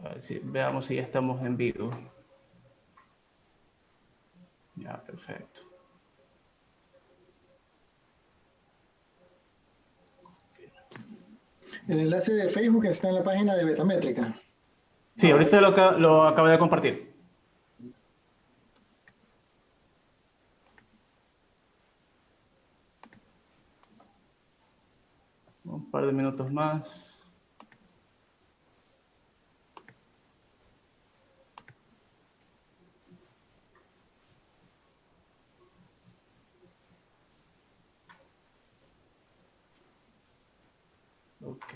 A ver si, veamos si ya estamos en vivo. Ya, perfecto. El enlace de Facebook está en la página de Betamétrica. Sí, ahorita lo acabo de compartir. Un par de minutos más. Ok.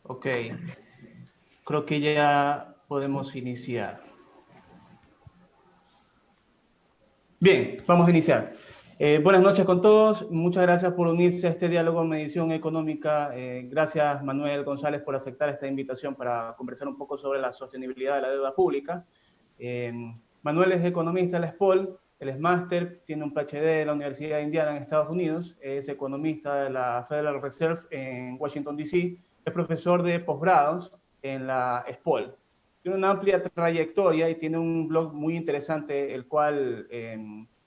Ok. Creo que ya podemos iniciar. Bien, vamos a iniciar. Buenas noches con todos. Muchas gracias por unirse a este diálogo en medición económica. Gracias, Manuel González, por aceptar esta invitación para conversar un poco sobre la sostenibilidad de la deuda pública. Manuel es economista de la SPOL, él es máster, tiene un PhD de la Universidad de Indiana en Estados Unidos, es economista de la Federal Reserve en Washington, D.C., es profesor de posgrados en la SPOL. Tiene una amplia trayectoria y tiene un blog muy interesante, el cual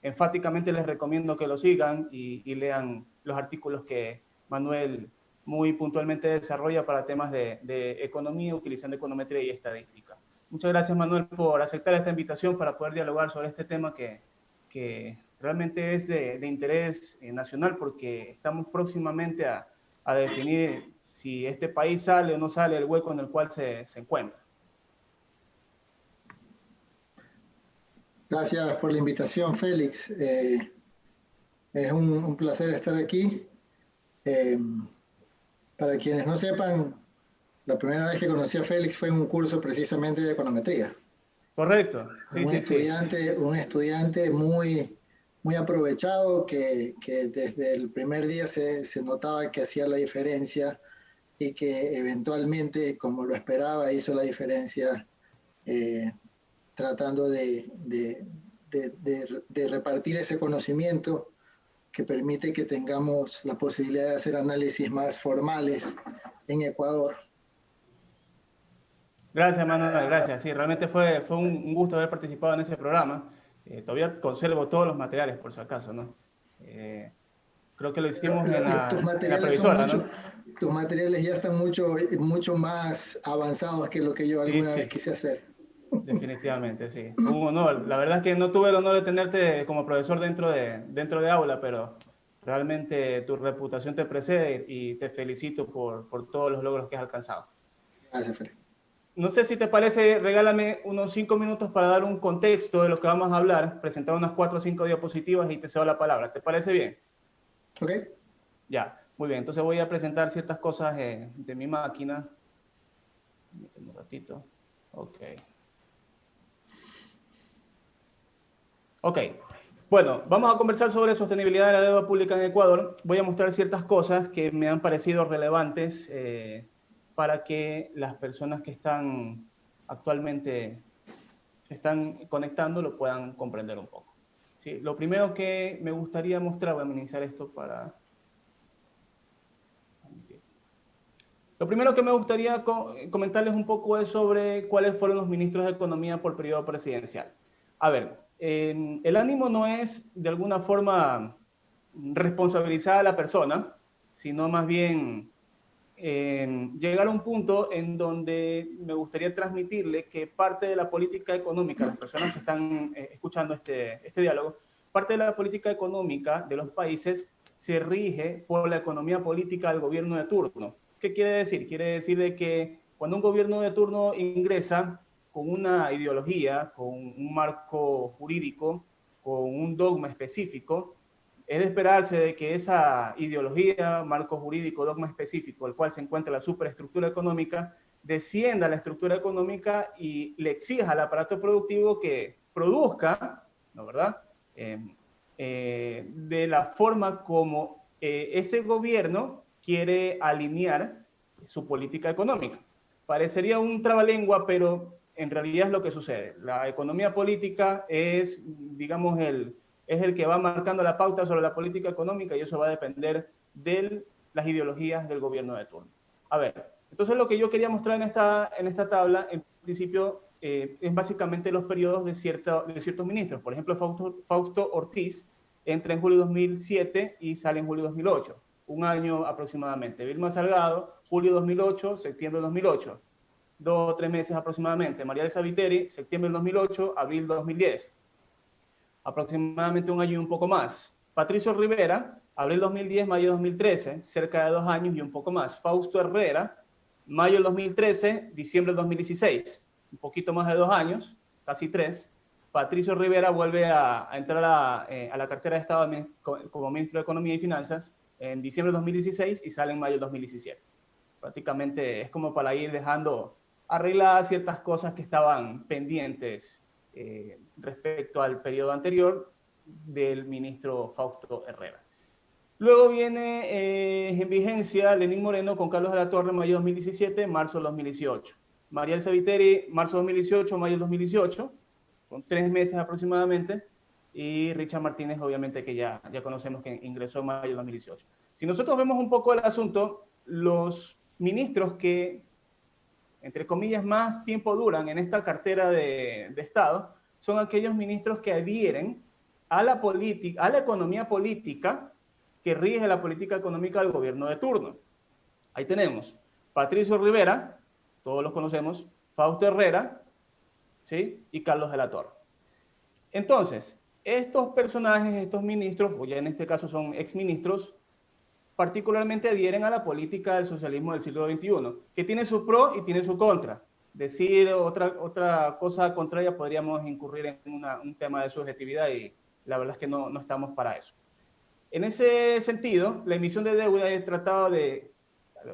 enfáticamente les recomiendo que lo sigan y lean los artículos que Manuel muy puntualmente desarrolla para temas de economía utilizando econometría y estadística. Muchas gracias, Manuel, por aceptar esta invitación para poder dialogar sobre este tema que realmente es de interés nacional, porque estamos próximamente a definir si este país sale o no sale del hueco en el cual se encuentra. Gracias por la invitación, Félix. Es un placer estar aquí. Eh, para quienes no sepan, la primera vez que conocí a Félix fue en un curso precisamente de econometría. Correcto, sí, sí, sí. Un estudiante muy aprovechado que desde el primer día se notaba que hacía la diferencia y que eventualmente, como lo esperaba, hizo la diferencia eh, tratando de repartir ese conocimiento que permite que tengamos la posibilidad de hacer análisis más formales en Ecuador. Gracias, Manuel, gracias. Sí, realmente fue un gusto haber participado en ese programa. Todavía conservo todos los materiales, por si acaso, ¿no? Creo que lo hicimos Tus en la materiales son previsora, mucho, ¿no? tus materiales ya están mucho más avanzados que lo que yo Sí, alguna vez sí, quise hacer. definitivamente, sí. Un honor. La verdad es que no tuve el honor de tenerte como profesor dentro de aula, pero realmente tu reputación te precede y te felicito por todos los logros que has alcanzado. Gracias, Fred. No sé si te parece, regálame unos 5 minutos para dar un contexto de lo que vamos a hablar, presentar unas 4 o 5 diapositivas y te cedo la palabra. ¿Te parece bien? ¿Ok? Ya, muy bien. Entonces voy a presentar ciertas cosas de mi máquina. Un ratito. Ok. Ok. Bueno, vamos a conversar sobre sostenibilidad de la deuda pública en Ecuador. Voy a mostrar ciertas cosas que me han parecido relevantes para que las personas que están actualmente se están conectando lo puedan comprender un poco. Sí, lo primero que me gustaría mostrar, voy a minimizar esto para... Lo primero que me gustaría comentarles un poco es sobre cuáles fueron los ministros de Economía por periodo presidencial. A ver, el ánimo no es de alguna forma responsabilizar a la persona, sino más bien llegar a un punto en donde me gustaría transmitirle que parte de la política económica, las personas que están escuchando este diálogo, parte de la política económica de los países se rige por la economía política del gobierno de turno. ¿Qué quiere decir? Quiere decir de que cuando un gobierno de turno ingresa con una ideología, con un marco jurídico, con un dogma específico, es de esperarse de que esa ideología, marco jurídico, dogma específico, el cual se encuentra la superestructura económica, descienda la estructura económica y le exija al aparato productivo que produzca, ¿no verdad? De la forma como ese gobierno quiere alinear su política económica. Parecería un trabalengua, pero en realidad es lo que sucede. La economía política es, digamos, es el que va marcando la pauta sobre la política económica y eso va a depender de las ideologías del gobierno de turno. A ver, entonces lo que yo quería mostrar en esta tabla, en principio, es básicamente los periodos de ciertos ministros. Por ejemplo, Fausto Ortiz entra en julio de 2007 y sale en julio de 2008, un año aproximadamente. Vilma Salgado, julio de 2008, septiembre de 2008, 2 o 3 meses aproximadamente. María Elsa Viteri, septiembre del 2008, abril de 2010, aproximadamente un año y un poco más. Patricio Rivera, abril 2010, mayo 2013, cerca de 2 años y un poco más. Fausto Herrera, mayo del 2013, diciembre del 2016, un poquito más de 2 años, casi 3. Patricio Rivera vuelve a entrar a la cartera de Estado como ministro de Economía y Finanzas en diciembre del 2016 y sale en mayo del 2017. Prácticamente es como para ir dejando arregladas ciertas cosas que estaban pendientes respecto al periodo anterior del ministro Fausto Herrera. Luego viene en vigencia Lenín Moreno con Carlos de la Torre, mayo 2017, marzo 2018. María Elsa Viteri, marzo 2018, mayo 2018, con 3 meses aproximadamente. Y Richard Martínez, obviamente, que ya conocemos que ingresó en mayo 2018. Si nosotros vemos un poco el asunto, los ministros que, entre comillas, más tiempo duran en esta cartera de Estado son aquellos ministros que adhieren a la economía política que rige la política económica del gobierno de turno. Ahí tenemos Patricio Rivera, todos los conocemos, Fausto Herrera, ¿sí? Y Carlos de la Torre. Entonces, estos personajes, estos ministros, o ya en este caso son exministros, particularmente adhieren a la política del socialismo del siglo XXI, que tiene su pro y tiene su contra. Decir otra cosa contraria podríamos incurrir en un tema de subjetividad y la verdad es que no estamos para eso. En ese sentido, la emisión de deuda he tratado de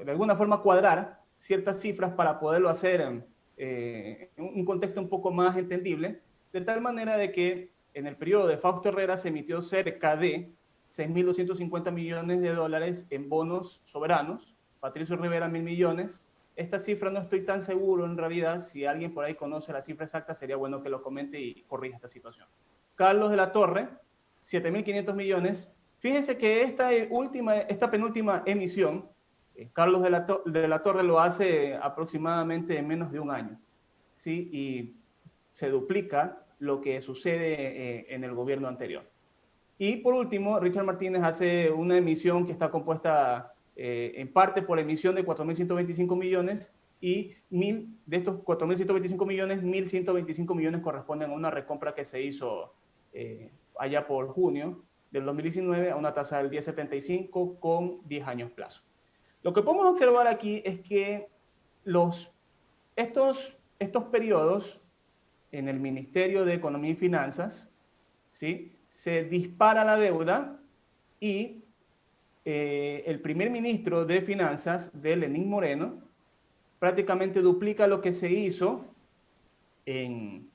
alguna forma cuadrar ciertas cifras para poderlo hacer en un contexto un poco más entendible, de tal manera de que en el periodo de Fausto Herrera se emitió cerca de 6.250 millones de dólares en bonos soberanos, Patricio Rivera 1.000 millones. Esta cifra no estoy tan seguro en realidad, si alguien por ahí conoce la cifra exacta sería bueno que lo comente y corrija esta situación. Carlos de la Torre, 7.500 millones. Fíjense que esta penúltima emisión, Carlos de la Torre lo hace aproximadamente en menos de un año, ¿sí? Y se duplica lo que sucede en el gobierno anterior. Y por último, Richard Martínez hace una emisión que está compuesta en parte por emisión de 4.125 millones y de estos 4.125 millones, 1.125 millones corresponden a una recompra que se hizo allá por junio del 2019 a una tasa del 10,75 con 10 años plazo. Lo que podemos observar aquí es que estos periodos en el Ministerio de Economía y Finanzas, ¿sí?, se dispara la deuda y el primer ministro de Finanzas, de Lenín Moreno, prácticamente duplica lo que se hizo en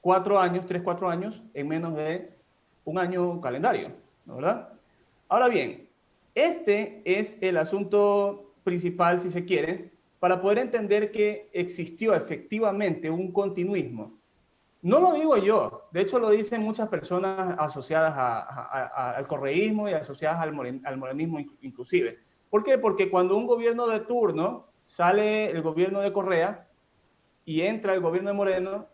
4 años, 3, 4 años, en menos de un año calendario, ¿no, verdad? Ahora bien, este es el asunto principal, si se quiere, para poder entender que existió efectivamente un continuismo. No lo digo yo, de hecho lo dicen muchas personas asociadas al correísmo y asociadas al morenismo inclusive. ¿Por qué? Porque cuando un gobierno de turno sale el gobierno de Correa y entra el gobierno de Moreno,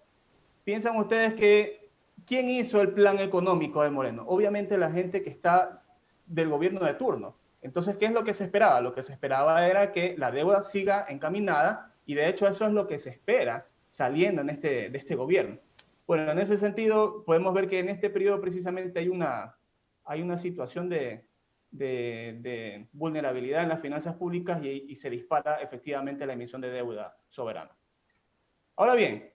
piensan ustedes que ¿quién hizo el plan económico de Moreno? Obviamente la gente que está del gobierno de turno. Entonces, ¿qué es lo que se esperaba? Lo que se esperaba era que la deuda siga encaminada y de hecho eso es lo que se espera saliendo de este gobierno. Bueno, en ese sentido podemos ver que en este periodo precisamente hay una situación de vulnerabilidad en las finanzas públicas y se dispara efectivamente la emisión de deuda soberana. Ahora bien,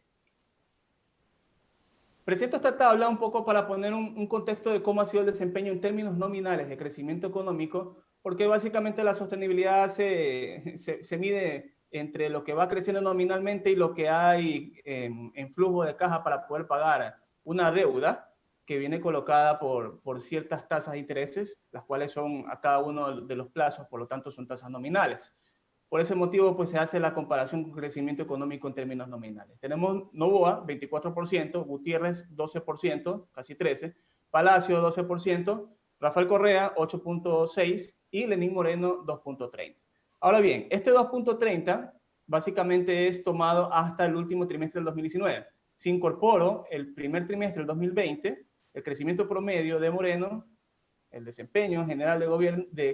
presento esta tabla un poco para poner un contexto de cómo ha sido el desempeño en términos nominales de crecimiento económico, porque básicamente la sostenibilidad se mide entre lo que va creciendo nominalmente y lo que hay en flujo de caja para poder pagar una deuda que viene colocada por ciertas tasas de intereses, las cuales son a cada uno de los plazos, por lo tanto son tasas nominales. Por ese motivo, pues se hace la comparación con crecimiento económico en términos nominales. Tenemos Novoa, 24%, Gutiérrez, 12%, casi 13%, Palacio, 12%, Rafael Correa, 8.6% y Lenín Moreno, 2.30%. Ahora bien, este 2.30 básicamente es tomado hasta el último trimestre del 2019. Si incorporo el primer trimestre del 2020, el crecimiento promedio de Moreno, el desempeño general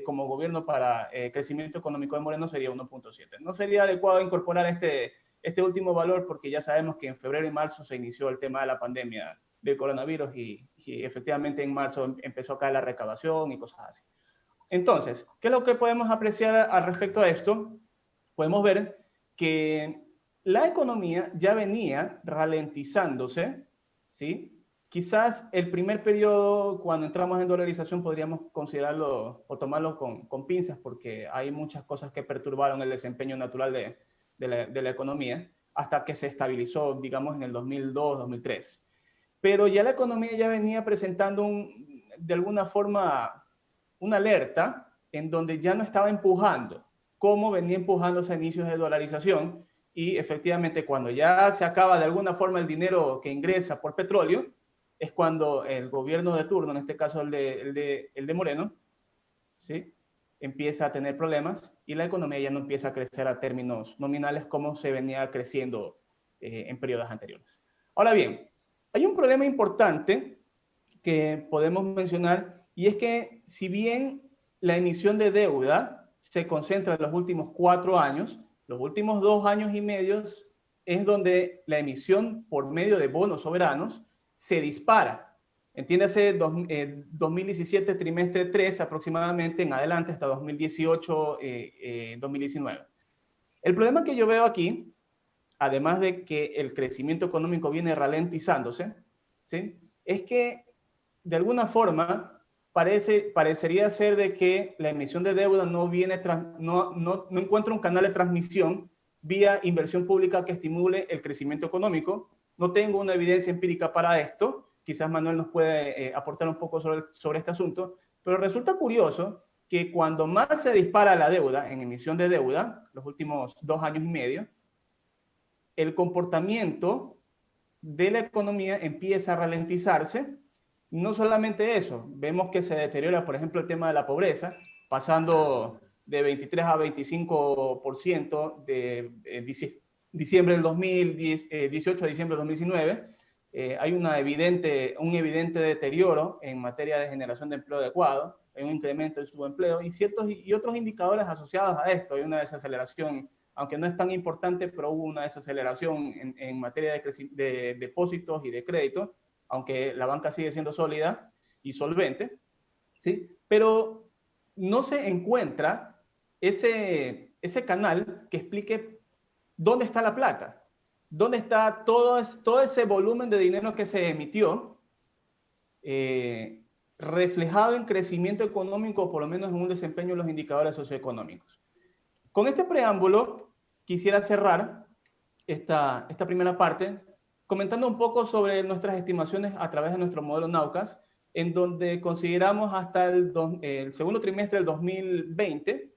como gobierno para crecimiento económico de Moreno sería 1.7. No sería adecuado incorporar este último valor porque ya sabemos que en febrero y marzo se inició el tema de la pandemia del coronavirus y efectivamente en marzo empezó a caer la recaudación y cosas así. Entonces, ¿qué es lo que podemos apreciar al respecto a esto? Podemos ver que la economía ya venía ralentizándose, ¿sí? Quizás el primer periodo, cuando entramos en dolarización, podríamos considerarlo o tomarlo con pinzas porque hay muchas cosas que perturbaron el desempeño natural de la economía hasta que se estabilizó, digamos, en el 2002, 2003. Pero ya la economía ya venía presentando de alguna forma una alerta en donde ya no estaba empujando, como venía empujándose a inicios de dolarización, y efectivamente cuando ya se acaba de alguna forma el dinero que ingresa por petróleo, es cuando el gobierno de turno, en este caso el de Moreno, ¿sí? Empieza a tener problemas y la economía ya no empieza a crecer a términos nominales como se venía creciendo en periodos anteriores. Ahora bien, hay un problema importante que podemos mencionar y es que si bien la emisión de deuda se concentra en los últimos 4 años, los últimos 2 años y medio es donde la emisión por medio de bonos soberanos se dispara. Entiéndase, 2017, trimestre 3 aproximadamente, en adelante hasta 2018, 2019. El problema que yo veo aquí, además de que el crecimiento económico viene ralentizándose, ¿sí? Es que de alguna forma parecería ser de que la emisión de deuda no encuentra un canal de transmisión vía inversión pública que estimule el crecimiento económico. No tengo una evidencia empírica para esto. Quizás Manuel nos puede aportar un poco sobre este asunto, pero resulta curioso que cuando más se dispara la deuda en emisión de deuda, los últimos 2 años y medio, el comportamiento de la economía empieza a ralentizarse. No solamente eso, vemos que se deteriora, por ejemplo, el tema de la pobreza, pasando de 23 a 25% de diciembre del 2018 a diciembre del 2019. Hay un evidente deterioro en materia de generación de empleo adecuado, hay un incremento del subempleo y otros indicadores asociados a esto. Hay una desaceleración, aunque no es tan importante, pero hubo una desaceleración en materia de depósitos y de crédito, aunque la banca sigue siendo sólida y solvente, ¿sí? Pero no se encuentra ese canal que explique dónde está la plata, dónde está todo ese volumen de dinero que se emitió, reflejado en crecimiento económico, por lo menos en un desempeño de los indicadores socioeconómicos. Con este preámbulo, quisiera cerrar esta primera parte comentando un poco sobre nuestras estimaciones a través de nuestro modelo Naucas, en donde consideramos hasta el segundo trimestre del 2020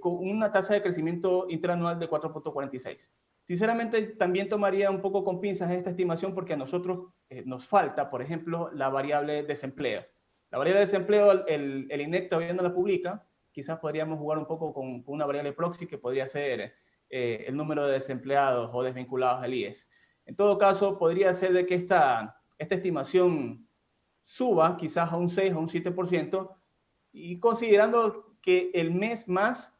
con una tasa de crecimiento interanual de 4.46. Sinceramente, también tomaría un poco con pinzas esta estimación porque a nosotros nos falta, por ejemplo, la variable desempleo. La variable desempleo, el INEC todavía no la publica. Quizás podríamos jugar un poco con una variable proxy que podría ser el número de desempleados o desvinculados del IES. En todo caso, podría ser de que esta estimación suba quizás a un 6 o un 7%, y considerando que el mes más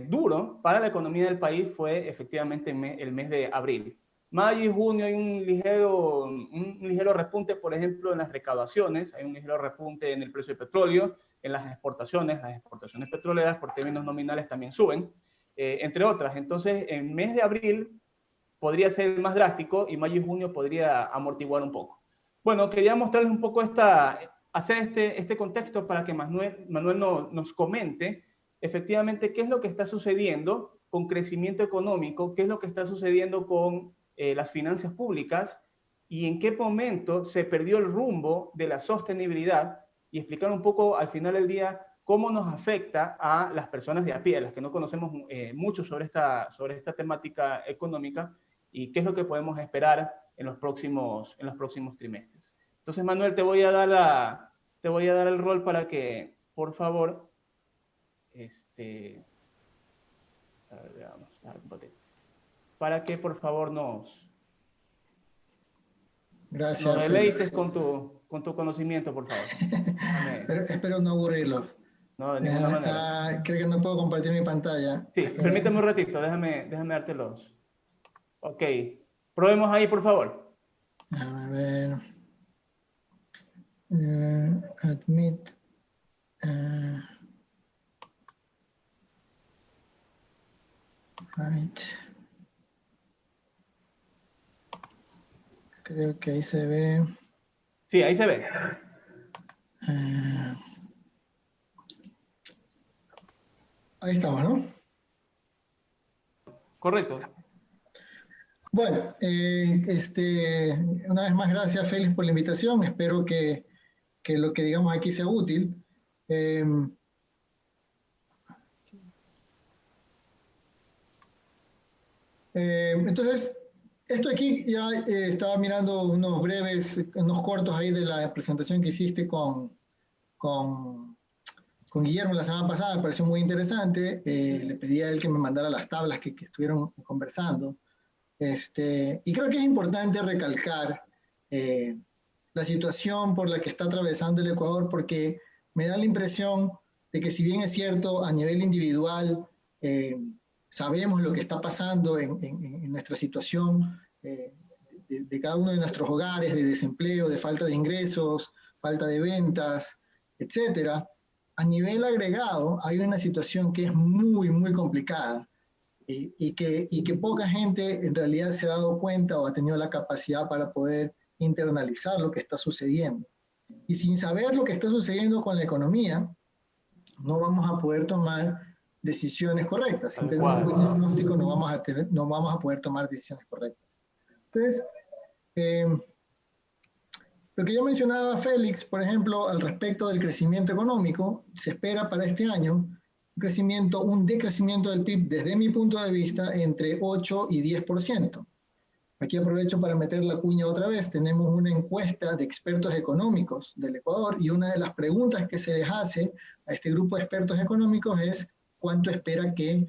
duro para la economía del país fue efectivamente el mes de abril. Mayo y junio hay un ligero repunte, por ejemplo, en las recaudaciones, hay un ligero repunte en el precio del petróleo, en las exportaciones petroleras por términos nominales también suben, entre otras. Entonces, en el mes de abril podría ser más drástico y mayo y junio podría amortiguar un poco. Bueno, quería mostrarles un poco hacer este contexto para que Manuel nos comente efectivamente qué es lo que está sucediendo con crecimiento económico, qué es lo que está sucediendo con las finanzas públicas y en qué momento se perdió el rumbo de la sostenibilidad, y explicar un poco al final del día cómo nos afecta a las personas de a pie, a las que no conocemos mucho sobre esta temática económica, y qué es lo que podemos esperar en los próximos trimestres. Entonces, Manuel, te voy a dar el rol para que, por favor, a ver, veamos, para que, por favor, nos Gracias, deleites Félix. con tu conocimiento, por favor. Espero no aburrirlos. No, de ninguna manera. Creo que no puedo compartir mi pantalla. Sí, permíteme un ratito, déjame dártelos. Ok, probemos ahí, por favor. A ver. Admit. Right. Creo que ahí se ve. Sí, ahí se ve. Ahí estamos, ¿no? Correcto. Bueno, una vez más, gracias, Félix, por la invitación. Espero que lo que digamos aquí sea útil. Entonces, esto aquí ya estaba mirando unos cortos ahí de la presentación que hiciste con Guillermo la semana pasada, me pareció muy interesante. Le pedí a él que me mandara las tablas que estuvieron conversando. Y creo que es importante recalcar la situación por la que está atravesando el Ecuador, porque me da la impresión de que, si bien es cierto, a nivel individual sabemos lo que está pasando en nuestra situación de cada uno de nuestros hogares, de desempleo, de falta de ingresos, falta de ventas, etcétera. A nivel agregado hay una situación que es muy, muy complicada y que poca gente en realidad se ha dado cuenta o ha tenido la capacidad para poder internalizar lo que está sucediendo. Y sin saber lo que está sucediendo con la economía, no vamos a poder tomar decisiones correctas. Sin tener un buen diagnóstico no vamos a poder tomar decisiones correctas. Entonces, lo que ya mencionaba Félix, por ejemplo, al respecto del crecimiento económico, se espera para este año un decrecimiento del PIB, desde mi punto de vista, entre 8 y 10%. Aquí aprovecho para meter la cuña otra vez. Tenemos una encuesta de expertos económicos del Ecuador, y una de las preguntas que se les hace a este grupo de expertos económicos es cuánto espera que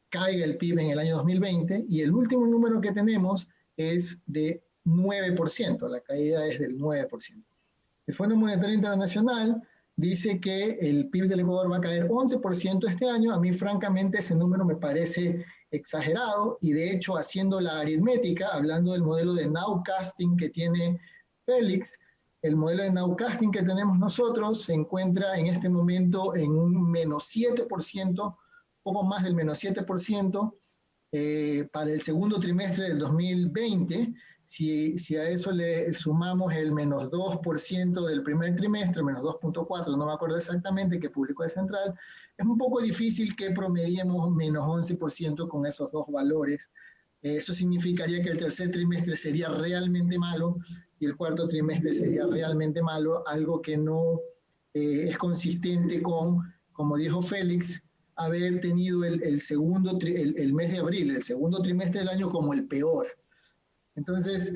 caiga el PIB en el año 2020, y el último número que tenemos es de 9%, la caída es del 9%. El Fondo Monetario Internacional dice que el PIB del Ecuador va a caer 11% este año. A mí, francamente, ese número me parece exagerado, y de hecho, haciendo la aritmética, hablando del modelo de nowcasting que tiene Félix, el modelo de nowcasting que tenemos nosotros se encuentra en este momento en un menos 7%, poco más del menos 7%, para el segundo trimestre del 2020. Si a eso le sumamos el menos 2% del primer trimestre, menos 2.4, no me acuerdo exactamente, que publicó el Central, es un poco difícil que promediemos menos 11% con esos dos valores. Eso significaría que el tercer trimestre sería realmente malo y el cuarto trimestre sería realmente malo, algo que no es consistente con, como dijo Félix, haber tenido el mes de abril, el segundo trimestre del año, como el peor. Entonces,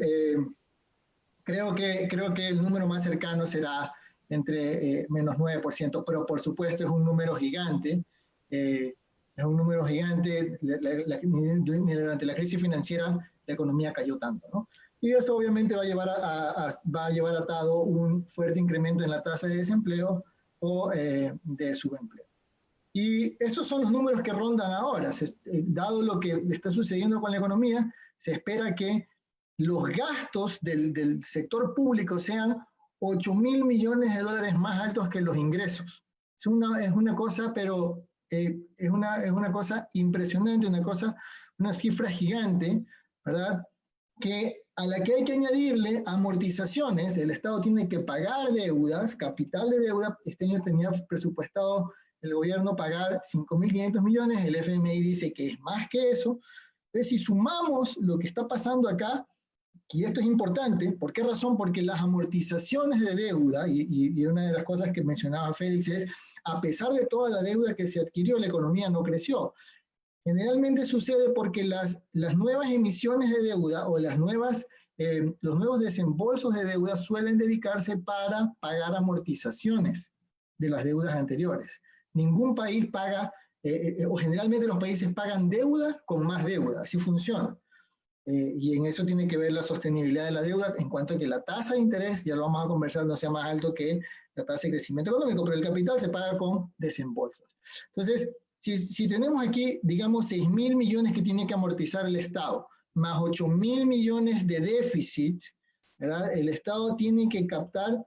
creo que el número más cercano será entre menos 9%, pero por supuesto es un número gigante. Es un número gigante. Durante la crisis financiera la economía cayó tanto, ¿no? Y eso obviamente va a llevar atado un fuerte incremento en la tasa de desempleo o de subempleo. Y esos son los números que rondan ahora. Dado lo que está sucediendo con la economía, se espera que los gastos del sector público sean 8.000 millones de dólares más altos que los ingresos. Es una cosa, pero es una cosa impresionante, una cifra gigante, ¿verdad? A la que hay que añadirle amortizaciones. El Estado tiene que pagar deudas, capital de deuda. Este año tenía presupuestado el gobierno pagar 5.500 millones, el FMI dice que es más que eso. Entonces, si sumamos lo que está pasando acá, y esto es importante, ¿por qué razón? Porque las amortizaciones de deuda, y una de las cosas que mencionaba Félix es, a pesar de toda la deuda que se adquirió, la economía no creció. Generalmente sucede porque las nuevas emisiones de deuda o los nuevos desembolsos de deuda suelen dedicarse para pagar amortizaciones de las deudas anteriores. Ningún país paga, o generalmente los países pagan deuda con más deuda, así funciona. Y en eso tiene que ver la sostenibilidad de la deuda en cuanto a que la tasa de interés, ya lo vamos a conversar, no sea más alto que la tasa de crecimiento económico, pero el capital se paga con desembolsos. Entonces, si tenemos aquí, digamos, 6.000 millones que tiene que amortizar el Estado, más 8.000 millones de déficit, ¿verdad? El Estado tiene que captar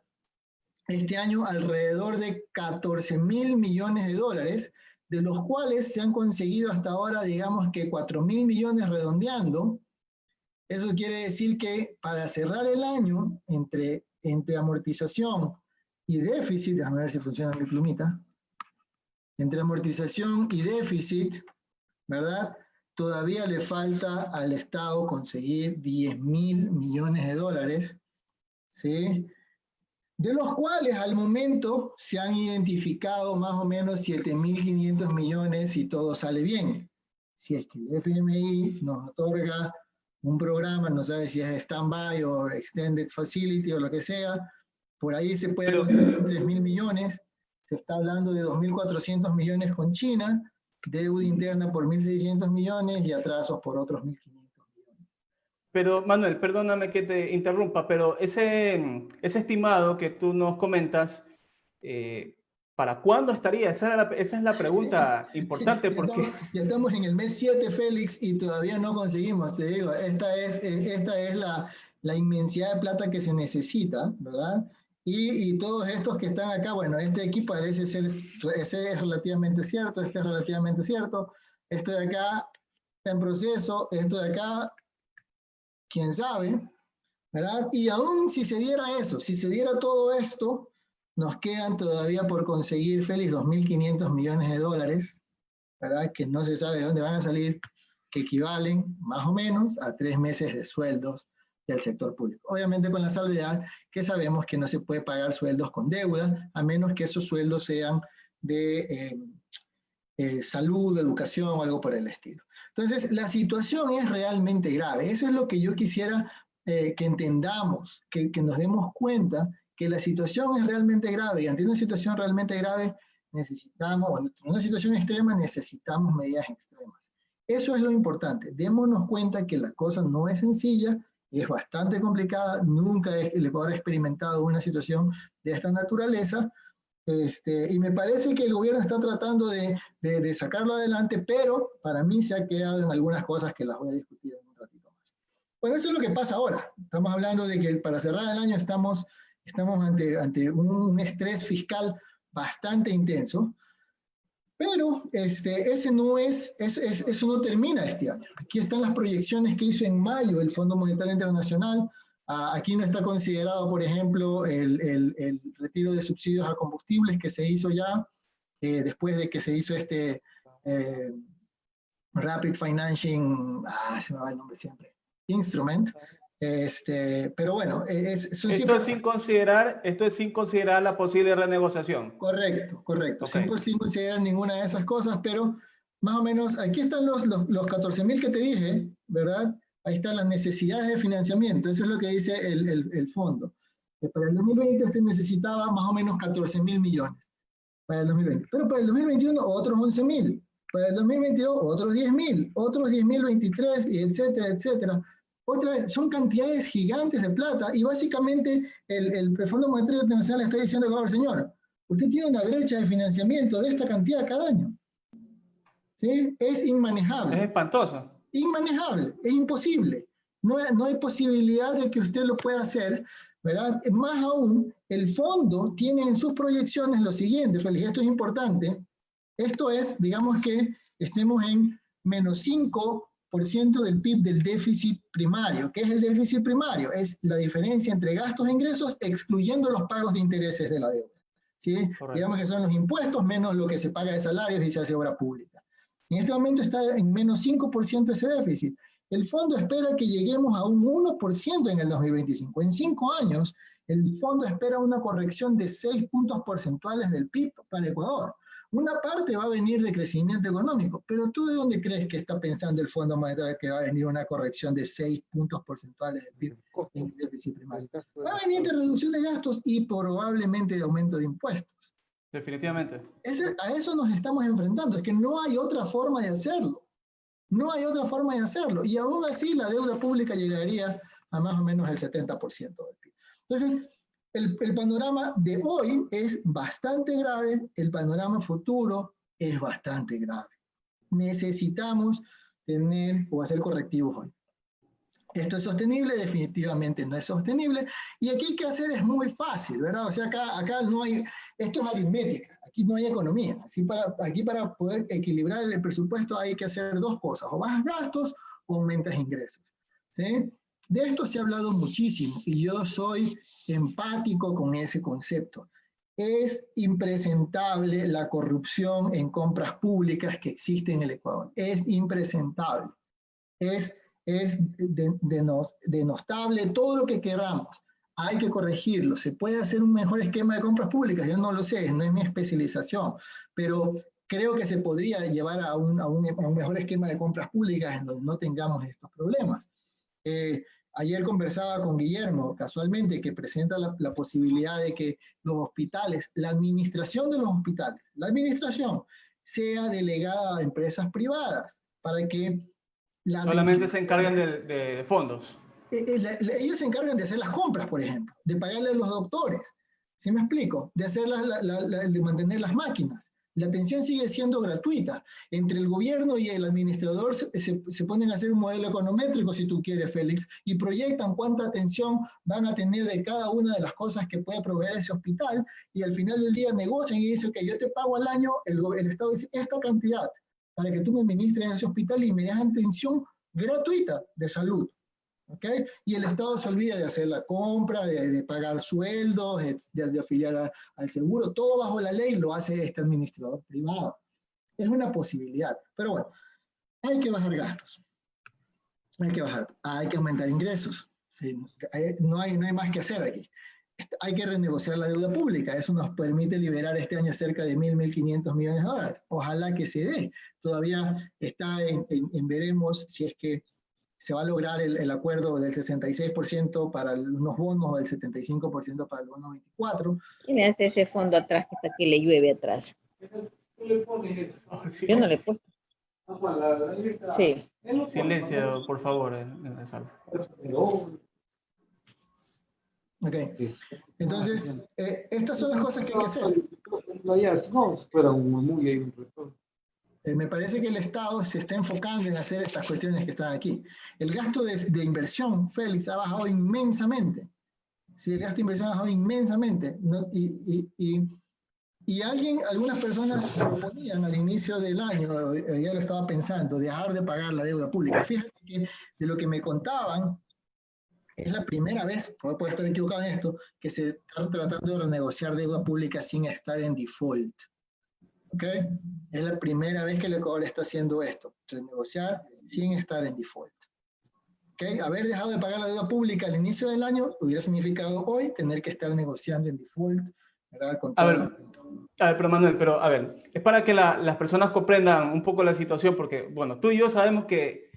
este año alrededor de 14.000 millones de dólares, de los cuales se han conseguido hasta ahora, digamos que 4.000 millones redondeando. Eso quiere decir que para cerrar el año, entre amortización y déficit, déjame ver si funciona mi plumita, entre amortización y déficit, ¿verdad? Todavía le falta al Estado conseguir 10.000 millones de dólares, ¿sí? De los cuales al momento se han identificado más o menos 7.500 millones si todo sale bien. Si es que el FMI nos otorga un programa, no sabe si es stand-by o extended facility o lo que sea, por ahí se puede conseguir 3.000 millones, se está hablando de 2.400 millones con China, deuda interna por 1.600 millones y atrasos por otros 1.500 millones. Pero Manuel, perdóname que te interrumpa, pero ese estimado que tú nos comentas, ¿para cuándo estaría? Esa es la pregunta importante porque... Ya estamos en el mes 7, Félix, y todavía no conseguimos, te digo, esta es la inmensidad de plata que se necesita, ¿verdad? Y todos estos que están acá, bueno, este aquí parece ser, ese es relativamente cierto, este es relativamente cierto, esto de acá está en proceso, esto de acá, quién sabe, ¿verdad? Y aún si se diera eso, si se diera todo esto, nos quedan todavía por conseguir, Félix, 2.500 millones de dólares, ¿verdad? Que no se sabe de dónde van a salir, que equivalen más o menos a 3 meses de sueldos del sector público. Obviamente con la salvedad que sabemos que no se puede pagar sueldos con deuda, a menos que esos sueldos sean de salud, educación o algo por el estilo. Entonces, la situación es realmente grave. Eso es lo que yo quisiera que entendamos, que nos demos cuenta que la situación es realmente grave y ante una situación realmente grave necesitamos, o en una situación extrema necesitamos medidas extremas. Eso es lo importante. Démonos cuenta que la cosa no es sencilla, es bastante complicada, nunca el Ecuador ha experimentado una situación de esta naturaleza, y me parece que el gobierno está tratando de sacarlo adelante, pero para mí se ha quedado en algunas cosas que las voy a discutir en un ratito más. Bueno, eso es lo que pasa ahora. Estamos hablando de que para cerrar el año estamos ante un estrés fiscal bastante intenso, pero eso no termina este año. Aquí están las proyecciones que hizo en mayo el Fondo Monetario Internacional. Aquí no está considerado, por ejemplo, el retiro de subsidios a combustibles que se hizo ya después de que se hizo Rapid Financing, se me va el nombre siempre, Instrument. Pero bueno, esto es sin considerar la posible renegociación. Correcto. Okay. Sin considerar ninguna de esas cosas, pero más o menos aquí están los 14.000 que te dije, ¿verdad? Ahí están las necesidades de financiamiento, eso es lo que dice el fondo. Para el 2020 usted necesitaba más o menos 14.000 millones para el 2020, pero para el 2021 otros 11.000, para el 2022 otros 10.000, otros 10.023, y etcétera, etcétera. Son cantidades gigantes de plata y básicamente el Fondo Monetario Internacional está diciendo, claro, señor, usted tiene una brecha de financiamiento de esta cantidad cada año. ¿Sí? Es inmanejable. Es espantoso. Inmanejable, es imposible. No hay posibilidad de que usted lo pueda hacer, ¿verdad? Más aún, el fondo tiene en sus proyecciones lo siguiente, Félix, esto es importante. Esto es, digamos que estemos en menos 5% del PIB del déficit primario. ¿Qué es el déficit primario? Es la diferencia entre gastos e ingresos excluyendo los pagos de intereses de la deuda. ¿sí? Digamos que son los impuestos menos lo que se paga de salarios y se hace obra pública. En este momento está en menos 5% ese déficit. El fondo espera que lleguemos a un 1% en el 2025. En 5 años, el fondo espera una corrección de 6 puntos porcentuales del PIB para Ecuador. Una parte va a venir de crecimiento económico, pero ¿tú de dónde crees que está pensando el Fondo Monetario que va a venir una corrección de 6 puntos porcentuales del PIB en el déficit primario? Va a venir de reducción de gastos y probablemente de aumento de impuestos. Definitivamente. A eso nos estamos enfrentando, es que no hay otra forma de hacerlo. No hay otra forma de hacerlo. Y aún así la deuda pública llegaría a más o menos el 70% del PIB. Entonces, el panorama de hoy es bastante grave, el panorama futuro es bastante grave. Necesitamos tener o hacer correctivos hoy. ¿Esto es sostenible? Definitivamente no es sostenible. Y aquí qué hacer es muy fácil, ¿verdad? O sea, acá no hay, esto es aritmética, aquí no hay economía. Aquí para poder equilibrar el presupuesto hay que hacer dos cosas, o bajas gastos o aumentas ingresos, ¿sí? De esto se ha hablado muchísimo y yo soy empático con ese concepto. Es impresentable la corrupción en compras públicas que existe en el Ecuador. Es impresentable. Es denostable, todo lo que queramos. Hay que corregirlo. ¿Se puede hacer un mejor esquema de compras públicas? Yo no lo sé, no es mi especialización, pero creo que se podría llevar a un mejor esquema de compras públicas en donde no tengamos estos problemas. Ayer conversaba con Guillermo, casualmente, que presenta la posibilidad de que los hospitales, la administración de los hospitales, la administración sea delegada a empresas privadas para que solamente se encargan de fondos. Ellos se encargan de hacer las compras, por ejemplo, de pagarle a los doctores, ¿sí me explico? De, de mantener las máquinas. La atención sigue siendo gratuita. Entre el gobierno y el administrador se ponen a hacer un modelo econométrico, si tú quieres, Félix, y proyectan cuánta atención van a tener de cada una de las cosas que puede proveer ese hospital, y al final del día negocian y dicen que yo te pago al año, el Estado dice esta cantidad, para que tú me administres ese hospital y me des atención gratuita de salud. ¿Okay? Y el Estado se olvida de hacer la compra, de pagar sueldos, de afiliar al seguro, todo bajo la ley lo hace este administrador privado. Es una posibilidad, pero bueno, hay que bajar gastos, hay que aumentar ingresos, ¿sí? No hay más que hacer aquí. Hay que renegociar la deuda pública, eso nos permite liberar este año cerca de 1.500 millones de dólares. Ojalá que se dé, todavía está en veremos si es que se va a lograr el acuerdo del 66% para unos bonos o del 75% para el bono 24. ¿Quién hace ese fondo atrás que está que le llueve atrás? Yo no le he puesto. Sí. Silencio, por favor, en la sala. Ok. Entonces, estas son las cosas que hay que hacer. Me parece que el Estado se está enfocando en hacer estas cuestiones que están aquí. El gasto de inversión, Félix, ha bajado inmensamente. Sí, el gasto de inversión ha bajado inmensamente. ¿No? Y algunas personas proponían al inicio del año, ya lo estaba pensando, dejar de pagar la deuda pública. Fíjate que de lo que me contaban, es la primera vez, puedo estar equivocado en esto, que se está tratando de renegociar deuda pública sin estar en default. ¿Okay? Es la primera vez que el Ecuador está haciendo esto, renegociar sin estar en default. ¿Okay? Haber dejado de pagar la deuda pública al inicio del año hubiera significado hoy tener que estar negociando en default, ¿verdad? A ver, pero Manuel, a ver, es para que las personas comprendan un poco la situación, porque, bueno, tú y yo sabemos que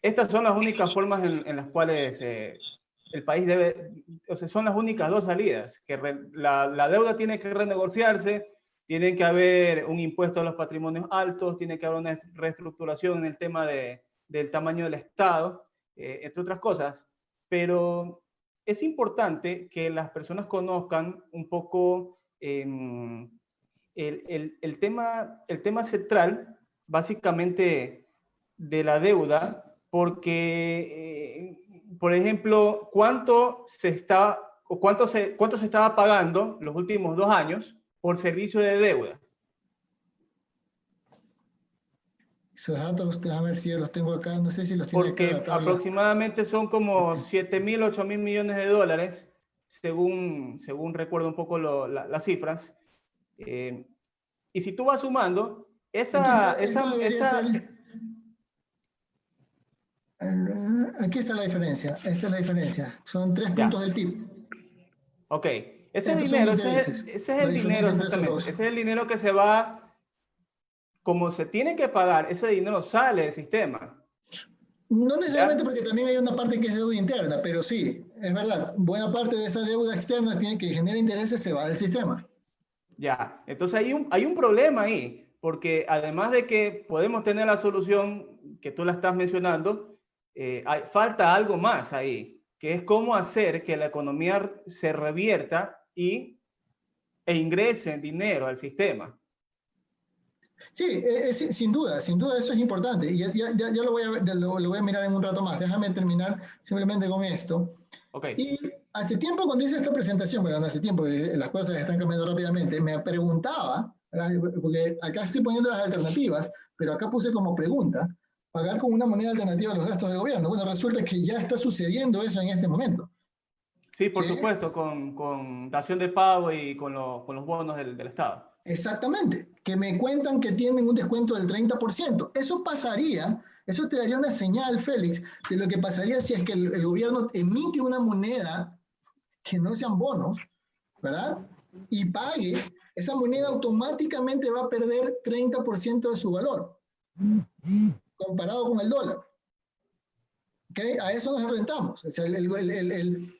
estas son las únicas formas en las cuales el país debe, o sea, son las únicas dos salidas, que la deuda tiene que renegociarse, tiene que haber un impuesto a los patrimonios altos, tiene que haber una reestructuración en el tema del tamaño del Estado, entre otras cosas, pero es importante que las personas conozcan un poco el tema central, básicamente, de la deuda, porque, por ejemplo, cuánto se estaba pagando los últimos 2 años por servicio de deuda. Esos datos, a ver si yo los tengo acá, no sé si los tiene porque acá. Aproximadamente son como 7.000, 8.000 millones de dólares, según recuerdo un poco las cifras. Y si tú vas sumando, aquí está la diferencia. Esta es la diferencia. Son 3 puntos del PIB. Ok. Ese Estos dinero, son intereses. ese es el dinero, exactamente. Ese es el dinero que se va, como se tiene que pagar, ese dinero sale del sistema. No necesariamente, porque también hay una parte que es deuda interna, pero sí, es verdad, buena parte de esa deuda externa que genera intereses se va del sistema. Ya, entonces hay un problema ahí, porque además de que podemos tener la solución que tú la estás mencionando, falta algo más ahí, que es cómo hacer que la economía se revierta e ingrese dinero al sistema. Sí, sin duda eso es importante. Y ya lo voy a mirar en un rato más. Déjame terminar simplemente con esto. Okay. Y hace tiempo cuando hice esta presentación, bueno, no hace tiempo, las cosas están cambiando rápidamente, me preguntaba, porque acá estoy poniendo las alternativas, pero acá puse como pregunta, pagar con una moneda alternativa a los gastos del gobierno. Bueno, resulta que ya está sucediendo eso en este momento. Sí, por supuesto, con dación de pago y con los bonos del Estado. Exactamente, que me cuentan que tienen un descuento del 30%. Eso pasaría, eso te daría una señal, Félix, de lo que pasaría si es que el gobierno emite una moneda que no sean bonos, ¿verdad? Y pague, esa moneda automáticamente va a perder 30% de su valor, comparado con el dólar. ¿Okay? A eso nos enfrentamos. O sea, el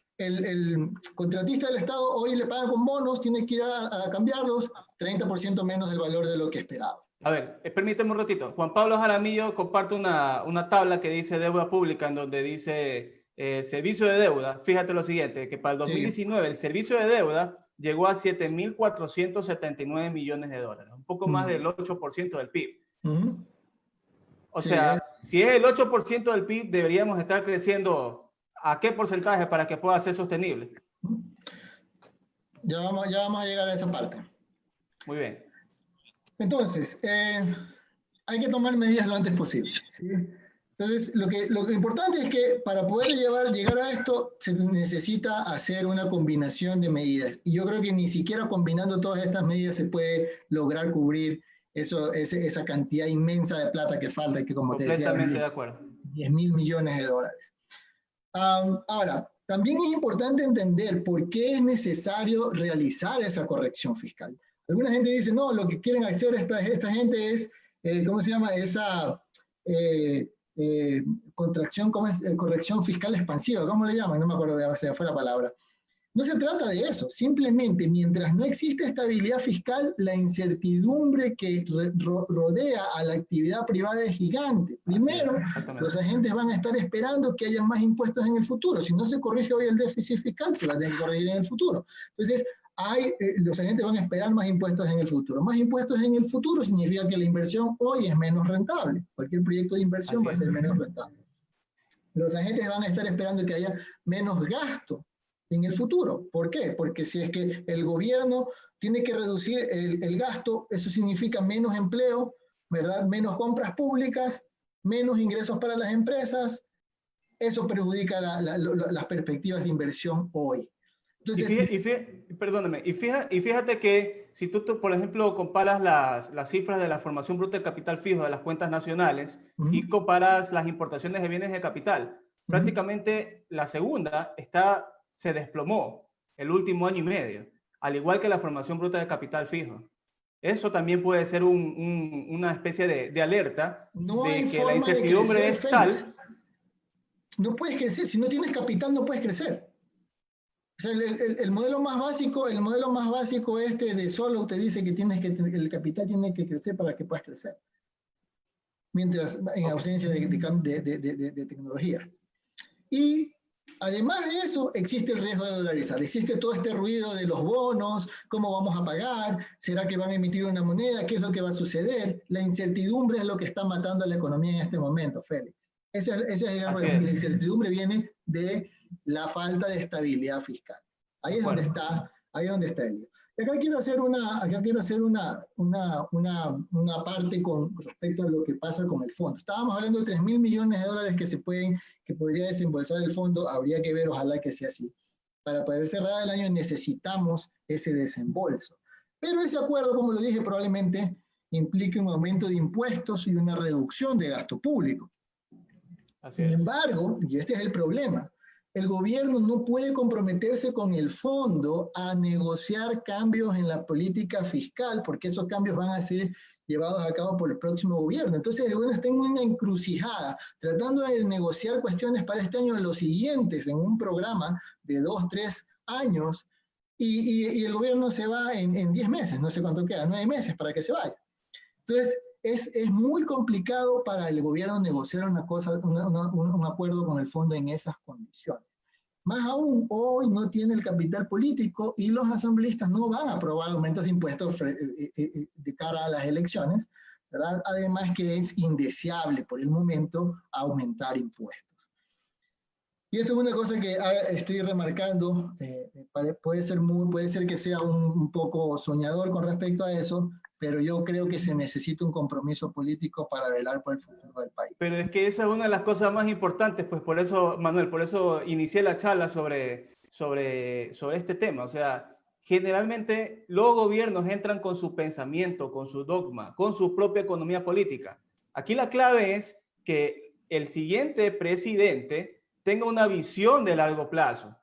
contratista del Estado hoy le paga con bonos, tiene que ir a cambiarlos, 30% menos del valor de lo que esperaba. A ver, permíteme un ratito. Juan Pablo Jaramillo comparte una tabla que dice deuda pública, en donde dice servicio de deuda. Fíjate lo siguiente, que para el 2019 el servicio de deuda llegó a 7.479 millones de dólares, un poco más del 8% del PIB. O sea, si es el 8% del PIB, deberíamos estar creciendo ¿a qué porcentaje para que pueda ser sostenible? Ya vamos a llegar a esa parte. Muy bien. Entonces, hay que tomar medidas lo antes posible, ¿sí? Entonces, lo que importante es que para poder llegar a esto se necesita hacer una combinación de medidas. Y yo creo que ni siquiera combinando todas estas medidas se puede lograr cubrir esa cantidad inmensa de plata que falta, que como te decía, completamente de acuerdo. 10.000 millones de dólares. Ahora, también es importante entender por qué es necesario realizar esa corrección fiscal. Alguna gente dice, no, lo que quieren hacer esta gente es, ¿cómo se llama? Esa corrección fiscal expansiva, ¿cómo le llaman? No me acuerdo, se me fue la palabra. No se trata de eso, simplemente mientras no existe estabilidad fiscal, la incertidumbre que rodea a la actividad privada es gigante. Primero, los agentes van a estar esperando que haya más impuestos en el futuro. Si no se corrige hoy el déficit fiscal, se va a tener que corregir en el futuro. Entonces, los agentes van a esperar más impuestos en el futuro. Más impuestos en el futuro significa que la inversión hoy es menos rentable. Cualquier proyecto de inversión va a ser menos rentable. Los agentes van a estar esperando que haya menos gasto en el futuro. ¿Por qué? Porque si es que el gobierno tiene que reducir el gasto, eso significa menos empleo, ¿verdad? Menos compras públicas, menos ingresos para las empresas, eso perjudica las perspectivas de inversión hoy. Entonces, perdóname, y fíjate que si tú, por ejemplo, comparas las cifras de la formación bruta de capital fijo de las cuentas nacionales y comparas las importaciones de bienes de capital, prácticamente la segunda se desplomó el último año y medio, al igual que la formación bruta de capital fijo. Eso también puede ser una especie de alerta de que la incertidumbre es tal. No puedes crecer, si no tienes capital no puedes crecer. O sea, el modelo más básico de Solow te dice que el capital tiene que crecer para que puedas crecer. Mientras en ausencia de tecnología. Y además de eso, existe el riesgo de dolarizar. Existe todo este ruido de los bonos, cómo vamos a pagar, será que van a emitir una moneda, qué es lo que va a suceder. La incertidumbre es lo que está matando a la economía en este momento, Félix. La incertidumbre viene de la falta de estabilidad fiscal. Ahí es donde está el lío. Y acá quiero hacer una parte con respecto a lo que pasa con el fondo. Estábamos hablando de 3.000 millones de dólares que podría desembolsar el fondo. Habría que ver, ojalá que sea así. Para poder cerrar el año necesitamos ese desembolso. Pero ese acuerdo, como lo dije, probablemente implique un aumento de impuestos y una reducción de gasto público. Sin embargo, y este es el problema, el gobierno no puede comprometerse con el fondo a negociar cambios en la política fiscal, porque esos cambios van a ser llevados a cabo por el próximo gobierno. Entonces el gobierno está en una encrucijada, tratando de negociar cuestiones para este año de los siguientes, en un programa de 2, 3 años, y el gobierno se va en 10 meses, no sé cuánto queda, 9 meses para que se vaya. Entonces, es muy complicado para el gobierno negociar un acuerdo con el fondo en esas condiciones. Más aún, hoy no tiene el capital político y los asambleístas no van a aprobar aumentos de impuestos de cara a las elecciones, ¿verdad? Además que es indeseable por el momento aumentar impuestos. Y esto es una cosa que estoy remarcando, puede ser que sea un poco soñador con respecto a eso, pero yo creo que se necesita un compromiso político para velar por el futuro del país. Pero es que esa es una de las cosas más importantes, pues por eso, Manuel, por eso inicié la charla sobre este tema. O sea, generalmente los gobiernos entran con su pensamiento, con su dogma, con su propia economía política. Aquí la clave es que el siguiente presidente tenga una visión de largo plazo,